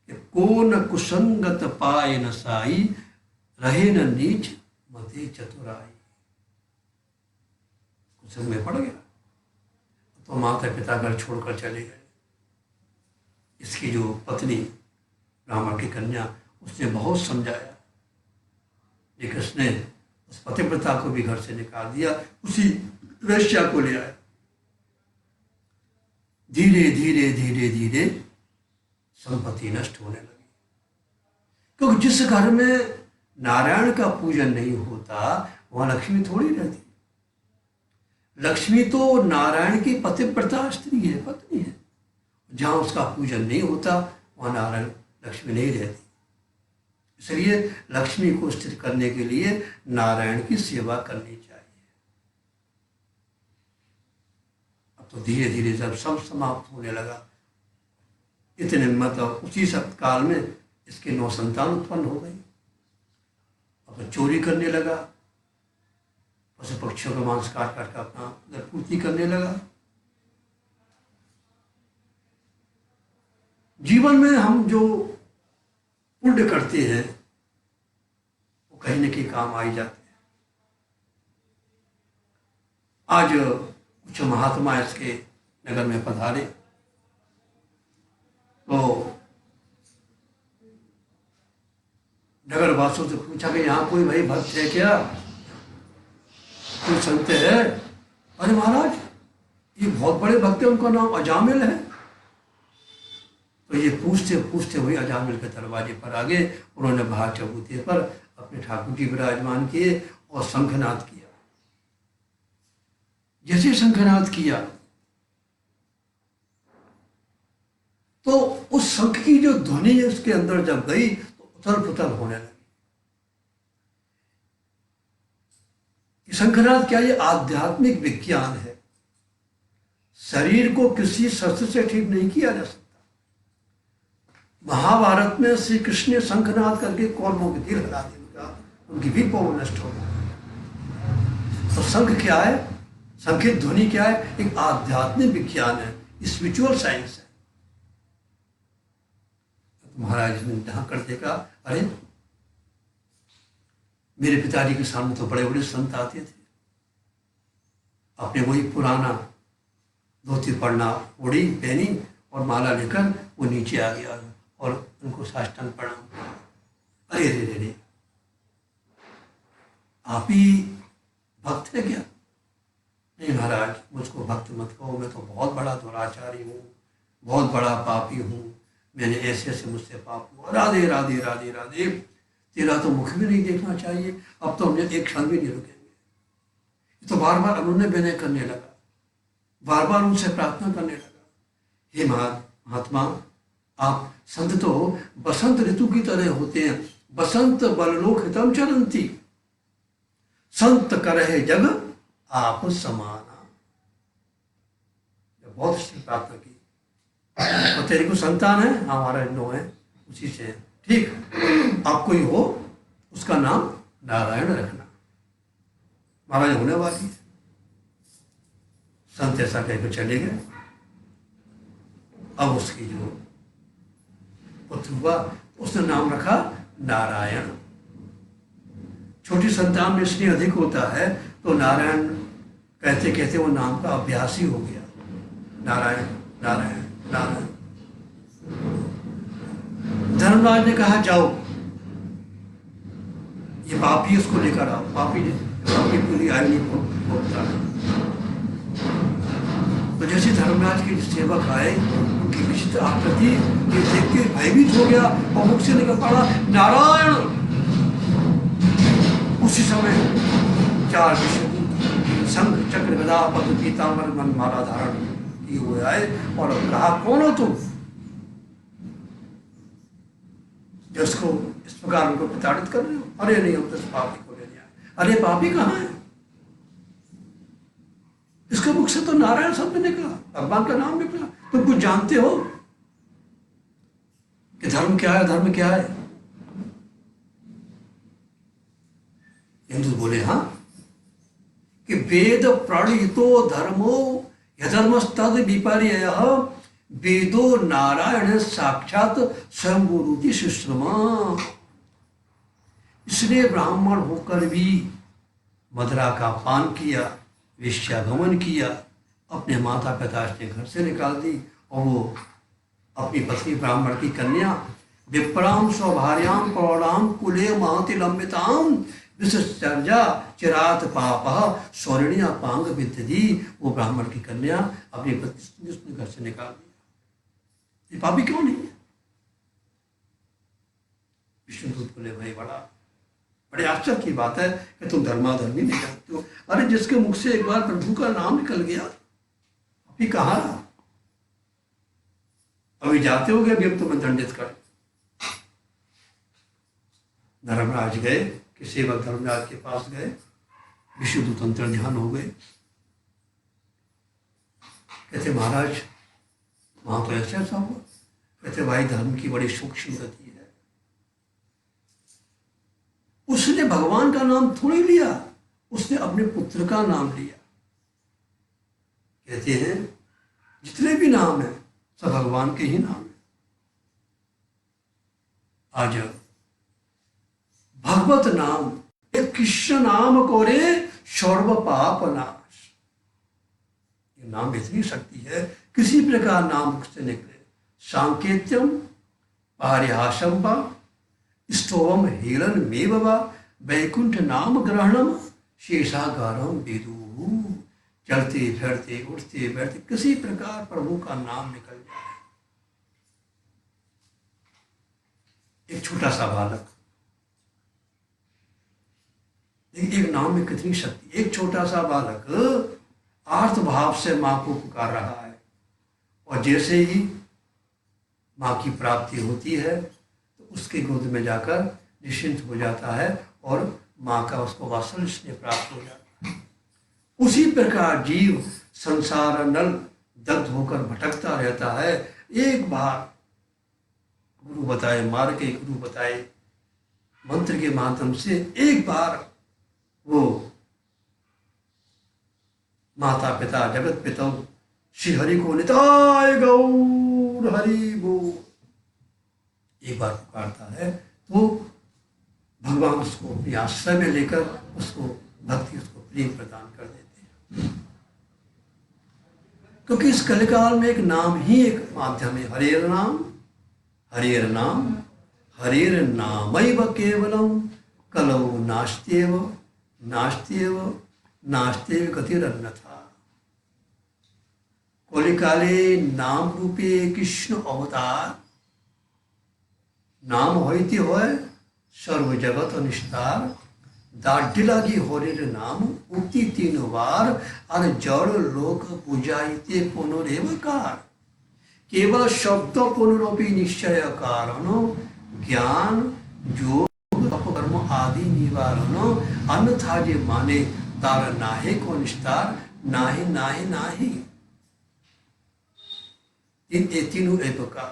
कि को न कुसंगत पाए न साई, रहे न नीच मते चतुराई। कुसंग में पड़ गया तो माता पिता घर छोड़कर चले गए। इसकी जो पत्नी ब्राह्मण की कन्या, उसने बहुत समझाया, लेकिन उसने उस पतिव्रता को भी घर से निकाल दिया, उसी वेश्या को ले आया। धीरे धीरे धीरे धीरे संपत्ति नष्ट होने लगी, क्योंकि जिस घर में नारायण का पूजन नहीं होता वहां लक्ष्मी थोड़ी रहती। लक्ष्मी तो नारायण की पतिव्रता स्त्री है, पत्नी है। जहां उसका पूजन नहीं होता वहां नारायण लक्ष्मी नहीं रहती। इसलिए लक्ष्मी को स्थिर करने के लिए नारायण की सेवा करनी चाहिए। अब तो धीरे धीरे जब सब समाप्त होने लगा, इतने मतलब उसी सब काल में इसके 9 संतान उत्पन्न हो गई। अब तो चोरी करने लगा, पशु पक्षियों का मांस काट काट कर अपना उधर पूर्ति करने लगा। जीवन में हम जो पुण्य करते हैं वो कहीं न कहीं काम आ ही जाते हैं। आज कुछ महात्मा इसके नगर में पधारे तो नगर वासियों से पूछा कि यहाँ कोई भाई भक्त है क्या, कोई संत है? अरे महाराज, ये बहुत बड़े भक्त है, उनका नाम अजामिल है। तो ये पूछते पूछते हुए अजामिल के दरवाजे पर आ गए। उन्होंने बाहर चबूते पर अपने ठाकुर जी विराजमान किए और शंखनाद किया। जैसे शंखनाद किया तो उस शंख की जो ध्वनि उसके अंदर जब गई तो उथल पुथल होने लगी। शंखनाद क्या? ये आध्यात्मिक विज्ञान है। शरीर को किसी शस्त्र से ठीक नहीं किया जा सकता। महाभारत में श्री कृष्ण ने शंखनाद करके कौरवों के दिल हिला दिया, उनकी भी पौर नष्ट हो गई। तो शंख क्या है? शंखित ध्वनि क्या है? एक आध्यात्मिक विज्ञान है, स्पिरिचुअल साइंस है। तो महाराज ने ढांक कर देखा, अरे मेरे पिताजी के सामने तो बड़े बड़े संत आते थे, अपने वही पुराना धोती पड़ना ओढ़ी पहनी और माला लेकर वो नीचे आ गया और उनको साष्टांग प्रणाम। अरे रे रे रे, आप ही भक्त है क्या? नहीं महाराज, मुझको भक्त मत कहो, मैं तो बहुत बड़ा दुराचारी हूँ, बहुत बड़ा पापी हूँ, मैंने ऐसे ऐसे मुझसे पाप हुआ। राधे राधे राधे राधे, तेरा तो मुख भी नहीं देखना चाहिए, अब तो हमने एक क्षण भी नहीं रुकेंगे। तो बार बार उन्होंने विनय करने लगा, बार बार उनसे प्रार्थना करने लगा, हे महात्मा, आप संत तो बसंत ऋतु की तरह होते हैं, बसंत बललोक हितम चरंती, संत करहे जग आप समाना। बहुत अच्छी प्रार्थना की। और तेरे को संतान है? हमारा 9 है, उसी से है। ठीक, आप कोई हो उसका नाम नारायण रखना, महाराज होने वाली है। संत ऐसा कहकर चले गए। अब उसकी जो पुत्र हुआ उसने नाम रखा नारायण। छोटी संतान में स्नेह अधिक होता है तो नारायण कहते कहते वो नाम का अभ्यास ही हो गया। नारायण नारायण नारायण। धर्मराज ने कहा जाओ ये पापी उसको लेकर आओ। पापी पूरी आयु नहीं भोगता। तो जैसे धर्मराज के सेवक आए, उनकी विचित्र आकृति ये देख के भयभीत हो गया और मुख से निकल पड़ा नारायण। उसी समय 4 विष्णु शंख चक्र गदा पद्म पीतांबर मन माला धारण किए हुए आए और कहा, कौन हो तुम? जिसको इस प्रकार उनको प्रताड़ित कर रहे हो? अरे नहीं, हम तो पापी को लेने आए। अरे पापी कहाँ है? इसके मुख से तो नारायण शब्द निकला, भगवान का नाम निकला। तुम कुछ जानते हो कि धर्म क्या है, धर्म क्या है? हिंदू बोले हाँ, कि वेद प्रणीतो धर्मो यधर्मस्तद विपर्ययः वेदो नारायण साक्षात स्वयं गुरुति सुश्रमा। इसने ब्राह्मण होकर भी मदिरा का पान किया, वेश्यागमन किया, अपने माता पिता ने घर से निकाल दी और वो अपनी पत्नी ब्राह्मण की कन्या विप्राम स्वभार्याम प्रौढ़ाम कुले महति लंबिताम विसर्जा चिरात पाप स्वर्णिया पांग विद्यधि। वो ब्राह्मण की कन्या अपनी पत्नी उसने घर से निकाल दिया। ये पापी क्यों नहीं है? विष्णुदूत बोले, भाई बड़ा बड़े आश्चर्य की बात है कि तुम धर्माधर्मी नहीं जानते हो। अरे जिसके मुख से एक बार प्रभु का नाम निकल गया, अभी कहाँ रहा? अभी जाते हो गए, अभी हम तुम्हें दंडित करें। धर्मराज गए, कि सेवक धर्मराज के पास गए, विष्णुदूत अंतर ध्यान हो गए। कहते महाराज वहां तो ऐसा ऐसा हुआ। कहते भाई धर्म की बड़ी सूक्ष्म गति है। उसने भगवान का नाम थोड़ी लिया, उसने अपने पुत्र का नाम लिया। कहते हैं जितने भी नाम है सब भगवान के ही नाम है। आज भगवत नाम एक कृष्ण नाम कोरे सर्व पाप नाश, ये नाम इतनी शक्ति है, किसी प्रकार नाम मुख से निकले। सांकेत्यम पारिहासम वा स्तोवम हेलन मेव वा वैकुंठ नाम ग्रहणम शेषागारम विदु। चलते फिरते उठते बैठते किसी प्रकार प्रभु का नाम निकल जाए। एक छोटा सा बालक, एक नाम में कितनी शक्ति। एक छोटा सा बालक आर्त भाव से मां को पुकार रहा है, और जैसे ही मां की प्राप्ति होती है तो उसके गोद में जाकर निश्चिंत हो जाता है और मां का उसको वात्सल्य स्नेह प्राप्त हो जाता है। उसी प्रकार जीव संसार नल दग्ध होकर भटकता रहता है। एक बार गुरु बताए मार्ग के, गुरु बताए मंत्र के माध्यम से एक बार वो माता पिता जगत पिता श्री हरि को निताय गौर हरि बोल एक बार पुकारता है तो भगवान उसको अपने आश्रय में लेकर उसको भक्ति, उसको प्रेम प्रदान कर देते हैं। क्योंकि इस कलिकाल में एक नाम ही एक माध्यम है। हरेर नाम, हरेर नाम, हरेर नामैव केवलम कलौ नास्त्येव नास्त्येव नास्त्येव गतिरन्यथा। कलिकाले नाम रूपे कृष्ण अवतार, नाम होती होय सर्व जगत निस्तार। दाढ़ी लगी हरिर नाम उक्ति 3 बार, और जड़ लोक पूजाइते पुनरेवकार। केवल शब्द पुनरोपि निश्चय कारण, ज्ञान योग कर्म आदि निवारण। अन्यथा जे माने तार नाहे को निस्तार, नाहे नाहे नाहे। इन तीनों एवकार,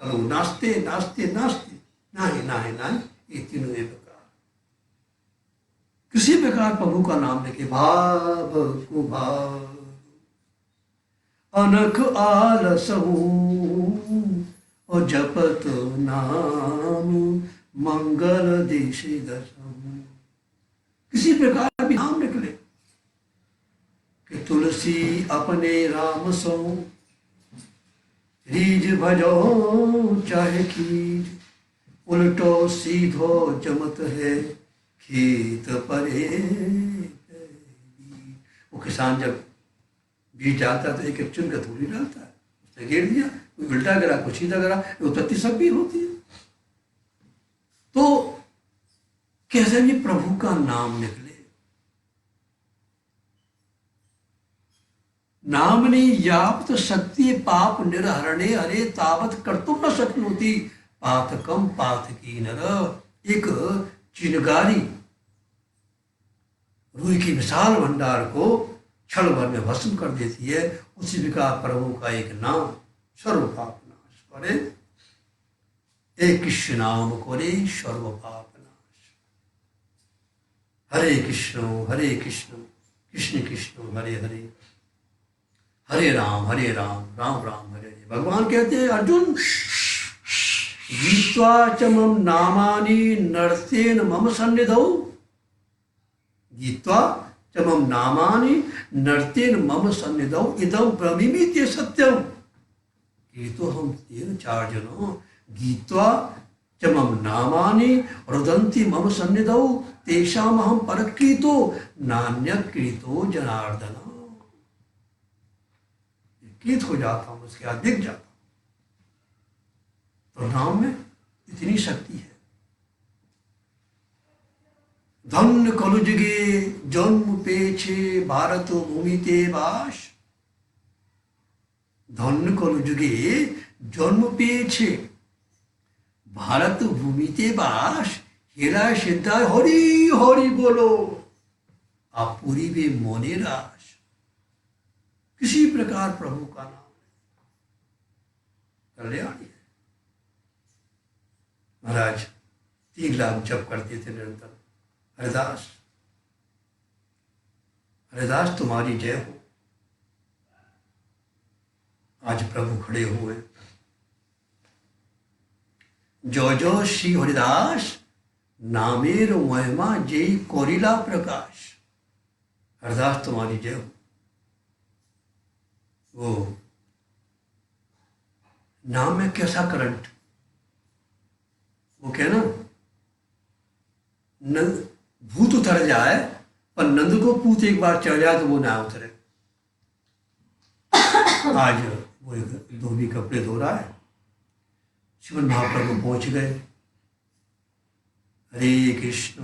करो नास्ते नास्ते नास्ते, नाहे नाहे नाहे, ये तीनों एवकार। किसी प्रकार प्रभु का नाम लेके भाव को भाव, अनख आलसहु और जपत नाम मंगल देशे दशम। किसी प्रकार भी नाम निकले कि तुलसी अपने राम सो, रीज भजो चाहे खीर, उल्टो सीधो जमत है खेत परे। वो किसान जब बीज डालता है तो एक एक चुन का धूली डालता है, उसने घेर दिया, कोई उल्टा गिरा कुछ सीधा गिरा, उत्पत्ति सब भी होती है। तो कैसे भी प्रभु का नाम निकले। नामने यावत शक्ति पाप निर्हरणे हरे तावत कर्तुम न शक्नोति पातकम पातकी नर। एक चिनगारी रूई की विशाल भंडार को क्षण भर में भस्म कर देती है, उसी प्रकार प्रभु का एक नाम सर्व पाप नाश करे। एक कृष्ण नाम करे सर्व पाप नाश। हरे कृष्ण कृष्ण कृष्ण हरे हरे, हरे राम राम राम हरे हरे। भगवान कहते हैं अर्जुन, गीत्वा च मम नामानि नर्तेन मम सन्निधौ, गीत्वा च मम नामानि नर्तेन मम सन्निधौ इदं ब्रह्मीति सत्यम। ये तो हम तेन 4 जनों गीत्वा च मम नामानि रुदन्ति मम सन्निधौ तेषाम अहं परक्रीतो नान्यक्रीतो जनार्दन। कीत हो जाता हूं, उसके बाद दिख जाता हूं। तो नाम में इतनी शक्ति है। धन्य कलुजुगे जन्म पेछे भारत भूमिते बास। ধন্য কলযুগে জন্ম পেয়েছে भारत भूमिते बास। हेरा सिद्धा हरि हरि बोलो आप पूरी भी मोने रास। किसी प्रकार प्रभु का नाम कल्याणी है। महाराज 3 लाख जप करते थे निरंतर। हरिदास हरिदास तुम्हारी जय हो। आज प्रभु खड़े हुए। जो जो श्री हरिदास नामेर महिमा जय कोरिला प्रकाश। हरिदास तुम्हारी जय हो। वो नाम में कैसा करंट, वो क्या ना, भूत उतर जाए पर नंद को पूत एक बार चढ़ जाए तो वो ना उतरे। आज वो धोबी कपड़े धो रहा है, श्रीमन महाप्रभु पहुंच गए। हरे कृष्ण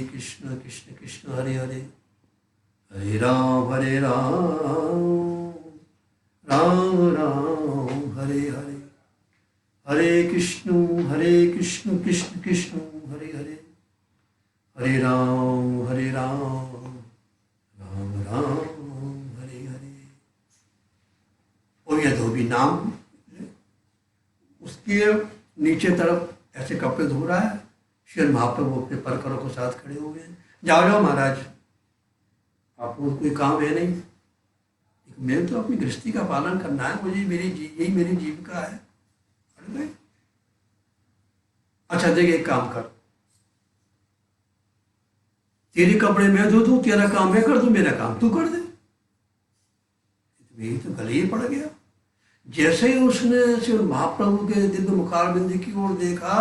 कृष्ण कृष्ण हरे हरे, हरे राम राम राम हरे हरे, हरे कृष्ण कृष्ण कृष्ण हरे हरे, हरे राम राम राम हरे हरे। और यह धोबी नाम उसके नीचे तरफ ऐसे कपड़े धो रहा है। श्री महाप्रभु अपने परकरों के साथ खड़े हो गए। जाओ जाओ महाराज, आपको कोई काम है नहीं, मैं तो अपनी गृहस्थी का पालन करना है, मुझे यही मेरी जीविका है। अरे अच्छा देख, एक काम कर, तेरे कपड़े मैं धो दूं, तेरा काम मैं कर दूं, मेरा काम तू कर दे। यही तो गले ही पड़ गया। जैसे ही उसने श्री महाप्रभु के दिव्य मुखारबिंद की ओर देखा,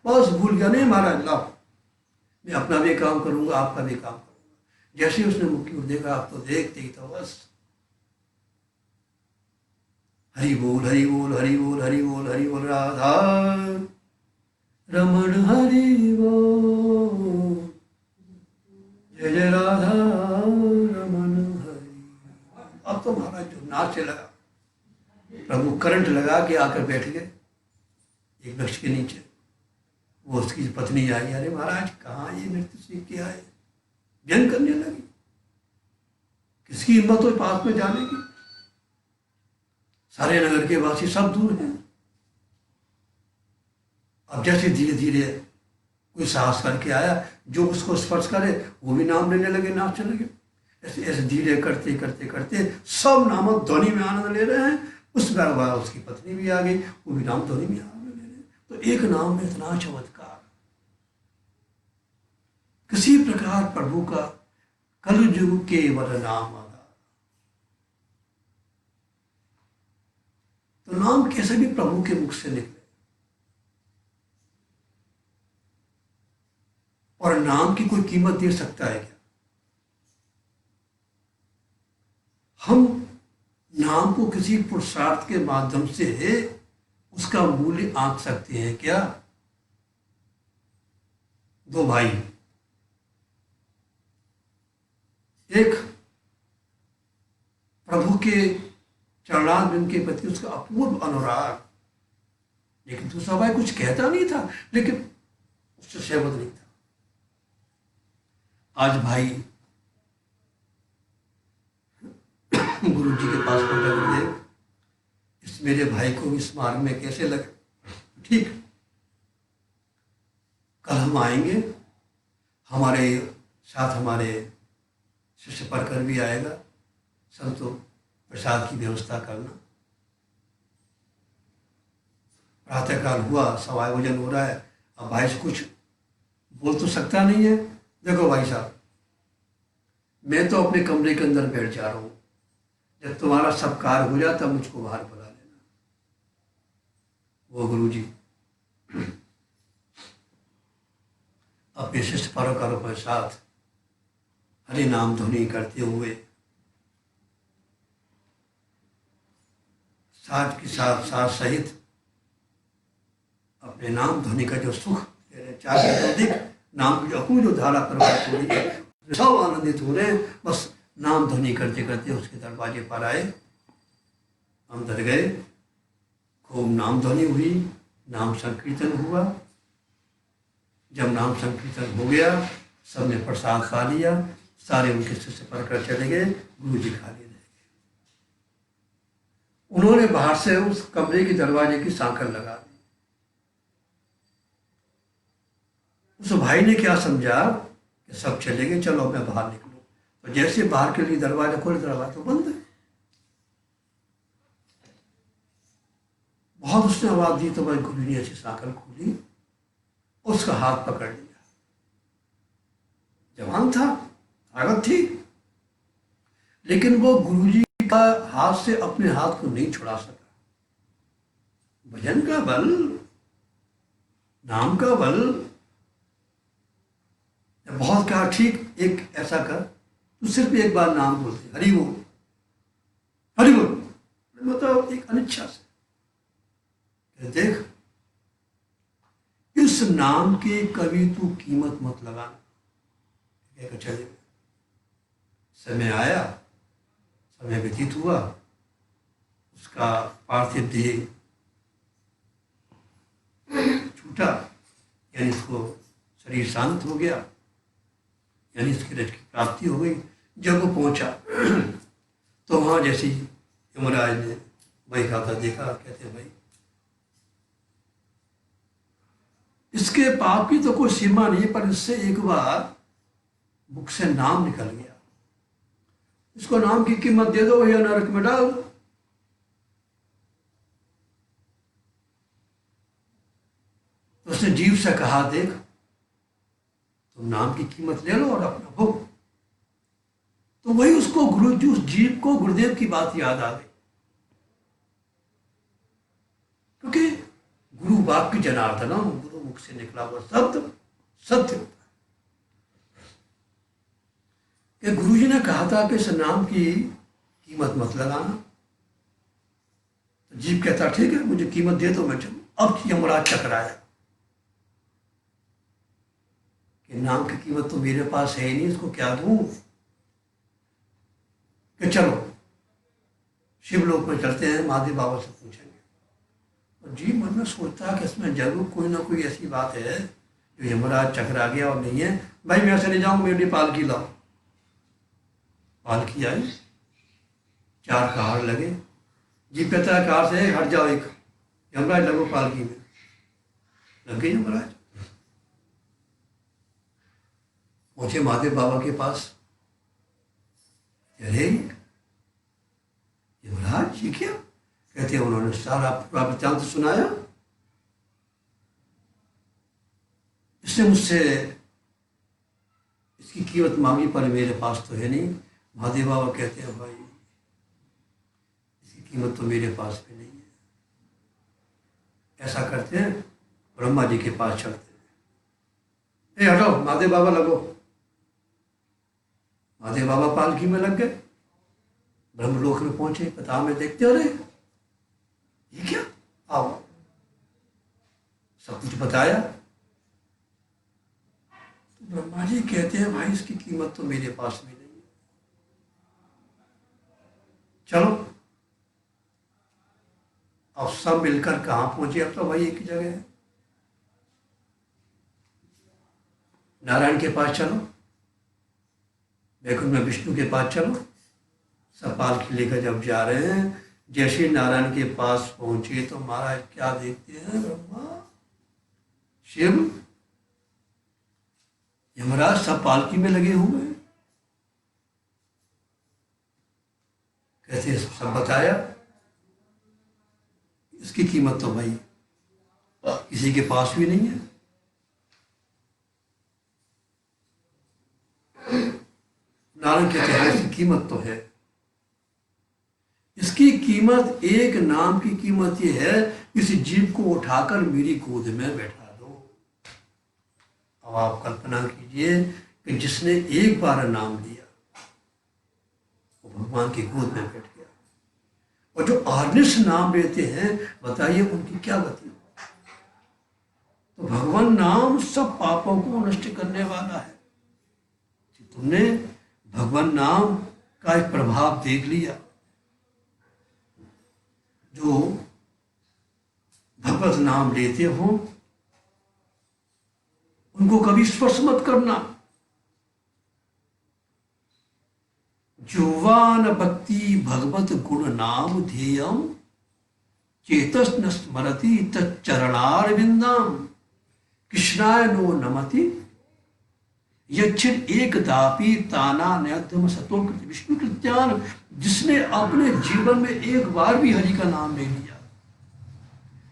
बस भूल गया, नहीं महाराज लाओ, मैं अपना भी काम करूंगा, आपका भी काम करूंगा। जैसे ही उसने मुख की ओर देखा, आप तो देखते ही तो बस हरि बोल हरि बोल हरि बोल हरि बोल हरि बोल, राधा रमण हरि बोल, जय जय राधा रमण हरि। अब तो महाराज जो नाचने लगा, प्रभु करंट लगा के आकर बैठ गए एक वृक्ष के नीचे। वो उसकी पत्नी आई, अरे महाराज कहाँ ये नृत्य सीख के आए, व्यंग करने लगी। किसकी हिम्मत हो पास में जाने की, सारे नगर के वासी सब दूर हैं। अब जैसे धीरे धीरे कोई साहस करके आया, जो उसको स्पर्श करे वो भी नाम लेने लगे, नाचने लगे। ऐसे ऐसे धीरे करते करते करते सब नामक ध्वनि में आनंद ले रहे हैं। उस बार उसकी पत्नी भी आ गई, वो भी नाम ध्वनि में आनंद ले रहे हैं। तो एक नाम में इतना चमत्कार। किसी प्रकार प्रभु का कलयुग केवल नाम आधार। तो नाम कैसे भी प्रभु के मुख से निकले, और नाम की कोई कीमत दे सकता है क्या? हम नाम को किसी पुरुषार्थ के माध्यम से उसका मूल्य आंक सकते हैं क्या? 2 भाई, एक प्रभु के चरणारविंद के प्रति उसका अपूर्व अनुराग, लेकिन दूसरा भाई कुछ कहता नहीं था, लेकिन उससे सहमत नहीं था। आज भाई गुरु जी के पास पहुंचा, गुरुदेव इस मेरे भाई को इस मार्ग में कैसे लगे? ठीक, कल हम आएंगे, हमारे साथ हमारे शिष्य परकर भी आएगा, सब तो प्रसाद की व्यवस्था करना। प्रातःकाल हुआ, सवाई भोजन हो रहा है। अब भाई से कुछ बोल तो सकता नहीं है। देखो भाई साहब, मैं तो अपने कमरे के अंदर बैठ जा रहा हूँ, जब तुम्हारा सब कार्य हो जाता मुझको बाहर बुला लेना। वो गुरु जी अपने शिष्य परोकारों के साथ हरि नाम ध्वनि करते हुए साथ के साथ साथ सहित अपने नाम ध्वनि का जो सुख चाहते अधिक नाम की अपूर्व जो धारा प्रवाहित हो रही है, सब आनंदित हो रहे हैं। बस नाम ध्वनि करते करते उसके दरवाजे पर आए, अंदर गए, खूब नाम ध्वनि हुई, नाम संकीर्तन हुआ। जब नाम संकीर्तन हो गया, सबने प्रसाद खा लिया, सारे उनके शिष्य पढ़कर चले गए, गुरु जी खाली रह गए। उन्होंने बाहर से उस कमरे के दरवाजे की सांकल लगा दी। उस भाई ने क्या समझा कि सब चले गए, चलो मैं बाहर निकलूं। तो जैसे बाहर के लिए दरवाजा खोले, दरवाजा तो बंद है। बहुत उसने आवाज दी तो भाई गुरु ने ऐसी सांकल खोली, उसका हाथ पकड़ लिया। जवान था, ताकत थी, लेकिन वो गुरुजी का हाथ से अपने हाथ को नहीं छुड़ा सका। भजन का बल, नाम का बल। बहुत कहा, ठीक, एक ऐसा कर, तू सिर्फ एक बार नाम बोलते, हरि बोल, हरि बोल। मतलब एक अनिच्छा से देख, इस नाम की कभी तू कीमत मत लगाना। चले, समय आया, समय व्यतीत हुआ, उसका पार्थिव देह छूटा, यानी उसको शरीर शांत हो गया, यानी उसकी रज की प्राप्ति हो गई। जब वो पहुंचा तो वहां जैसे यमराज ने वही खाता देखा, कहते भाई इसके पाप की तो कोई सीमा नहीं, पर इससे एक बार मुख से नाम निकल गया, इसको नाम की कीमत दे दो या नरक में डाल। तो उसने जीव से कहा, देख तुम नाम की कीमत ले लो और अपना भोग। तो वही उसको गुरु जी, उस जीव को गुरुदेव की बात याद आ गई, क्योंकि गुरु वाक्य जनार्दन, गुरु मुख से निकला हुआ शब्द सत्य होता है। गुरु जी ने कहा था कि इस नाम की कीमत मत लगाना। तो जीव कहता, ठीक है, मुझे कीमत दे दो, मैं चलूं। अब यमराज चकराया कि नाम की कीमत तो मेरे पास है ही नहीं, इसको क्या दूं। कि चलो शिवलोक में चलते हैं, महादेव बाबा से पूछेंगे। और जीव मन में सोचता है कि इसमें जरूर कोई ना कोई ऐसी बात है जो यमराज चकरा गया और नहीं है। भाई मैं ऐसे नहीं जाऊं, मेरे लिए पालकी लाओ। पालकी आई, 4 कहार लगे। जीव कहता है, कार से हट जाओ एक, यमराज लगो पालकी में। लग गई यमराज, पहुंचे महादेव बाबा के पास। अरे यमराज ये क्या? कहते हैं, उन्होंने सारा पूरा वृत्तांत सुनाया। इसने मुझसे इसकी कीमत मांगी, पर मेरे पास तो है नहीं। महादेव बाबा कहते हैं, भाई इसकी कीमत तो मेरे पास भी नहीं है। ऐसा करते हैं, ब्रह्मा जी के पास चलते हैं। ए हटो, महादेव बाबा लगो। महादेव बाबा पालकी में लग गए, ब्रह्मलोक में पहुंचे। पता में देखते हो, रे ये क्या, आओ, सब कुछ बताया। तो ब्रह्मा जी कहते हैं, भाई इसकी कीमत तो मेरे पास भी नहीं है, चलो। अब सब मिलकर कहां पहुंचे? अब तो भाई एक ही जगह है, नारायण के पास चलो, वैकुंठ में विष्णु के पास चलो। सब पालकी लेकर जब जा रहे हैं, जैसे नारायण के पास पहुंचे तो महाराज क्या देखते हैं, ब्रह्मा शिव यमराज सब पालकी में लगे हुए हैं। कैसे सब बताया। इसकी कीमत तो भाई किसी के पास भी नहीं है। नारायण कहते हैं, इसकी कीमत तो है। इसकी कीमत, एक नाम की कीमत ये है, इस जीव को उठाकर मेरी गोद में बैठा दो। अब आप कल्पना कीजिए कि जिसने एक बार नाम लिया वो भगवान की गोद में बैठ गया, और जो अहर्निश नाम लेते हैं, बताइए उनकी क्या गति हो। तो भगवान नाम सब पापों को नष्ट करने वाला है। तुमने भगवान नाम का एक प्रभाव देख लिया। जो भगवत नाम लेते हो उनको कभी स्पर्श मत करना। जुवान भक्ति भगवत गुण नाम ध्येयम चेतस न स्मरति तच्चरणारविंदम कृष्णाय नो नमति यच्छित एकदापि ताना नयध्यम सतो विष्णु कृत्यान। जिसने अपने जीवन में एक बार भी हरि का नाम ले लिया,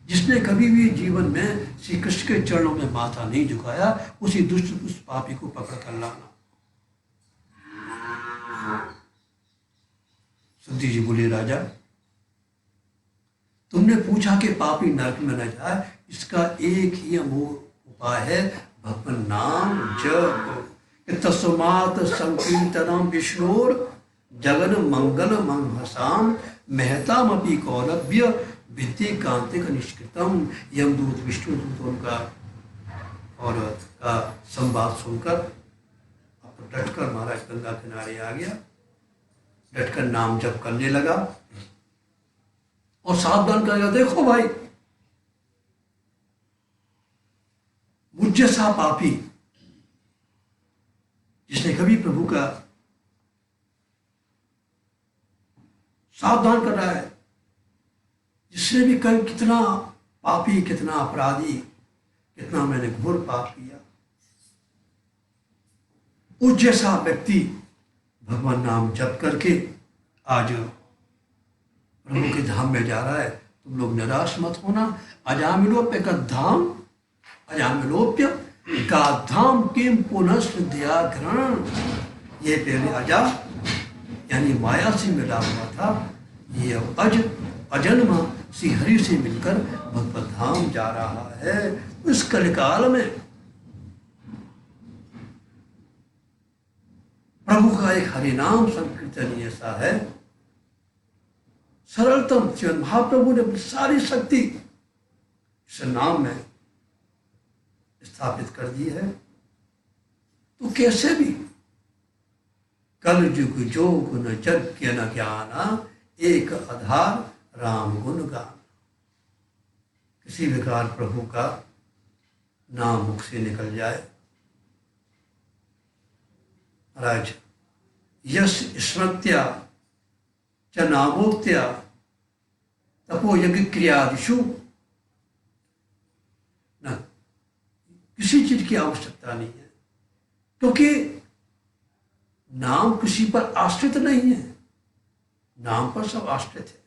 जिसने कभी भी जीवन में श्री कृष्ण के चरणों में माथा नहीं झुकाया, उसी दुष्ट उस पापी को पकड़ कर लाना। सुद्धी जी बोले, राजा तुमने पूछा कि पापी नरक में न जाए, इसका एक ही अमोघ उपाय है, भगवान नाम जप। तस्मात् संकीर्तनम विष्णुर जगन मंगल मंहसाम महतामपि कौलभ्य विद्ये कांतिक निष्कृतम। यमदूत विष्णुदूत उनका और का संवाद सुनकर अब डटकर महाराज गंगा किनारे आ गया, डटकर नाम जप करने लगा और सावधान करेगा, देखो भाई मुझ जैसा पापी जिसने कभी प्रभु का सावधान कर रहा है, जिसने भी कल कितना पापी, कितना अपराधी, कितना मैंने घोर पाप किया, उस जैसा व्यक्ति भगवान नाम जप करके आज प्रभु के धाम में जा रहा है। तुम लोग निराश मत होना। अजामिलोप्य का धाम, अजामिलोप्य का धाम किम पुनः श्रद्धा ग्रहण। ये पहले अजा यानी माया से मिला हुआ था, ये अब अजन्मा श्री हरि से मिलकर भगवत धाम जा रहा है। इस कलिकाल में प्रभु का एक हरिनाम संकीर्तन ऐसा है, सरलतम। श्रीमद् महाप्रभु ने अपनी सारी शक्ति इस नाम में स्थापित कर दी है। तो कैसे भी कल युग जो गुण यज्ञ न ज्ञाना एक आधार राम गुण गान। किसी प्रकार प्रभु का नाम मुख से निकल जाए। महाराज यश स्मृत्या च नामोक्त्या तपो यज्ञ क्रियादिषु न किसी चीज की आवश्यकता नहीं है, क्योंकि नाम किसी पर आश्रित नहीं है, नाम पर सब आश्रित है।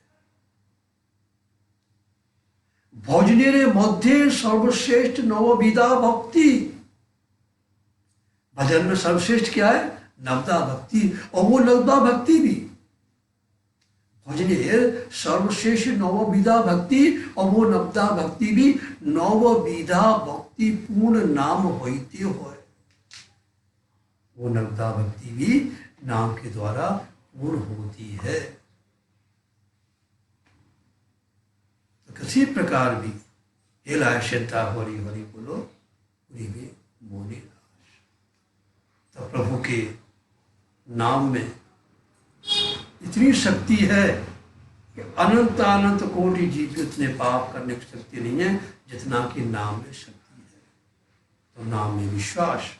भोजनेरे मध्य सर्वश्रेष्ठ नवविधा भक्ति। भजन में सर्वश्रेष्ठ क्या है? नवदा भक्ति। और वो नवदा भक्ति भी भजनेर सर्वश्रेष्ठ नवविधा भक्ति, और वो नवदा भक्ति भी नवविधा भक्ति पूर्ण नाम होते हो। वो नवदा भक्ति भी नाम के द्वारा पूर्ण होती है। तो किसी प्रकार भी हेला श्रद्धा हरि हरि बोलो पूरी भी मोनी राश। तो प्रभु के नाम में इतनी शक्ति है कि अनंत अनंत कोटि जीव इतने पाप करने की शक्ति नहीं है जितना कि नाम में शक्ति है। तो नाम में विश्वास,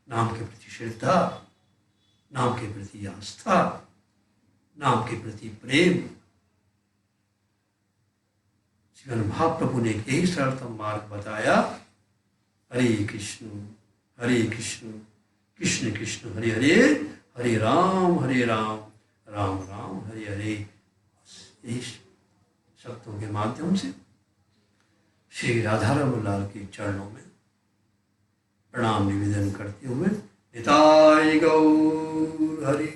नाम के प्रति श्रद्धा, नाम के प्रति आस्था, नाम के प्रति प्रेम। श्रीमद् महाप्रभु ने यही सरलतम मार्ग बताया। हरे कृष्ण कृष्ण कृष्ण हरे हरे, हरे राम राम राम हरे हरे। यही शब्दों के माध्यम से श्री राधारमण लाल के चरणों में प्रणाम निवेदन करते हुए निताय गौर हरि।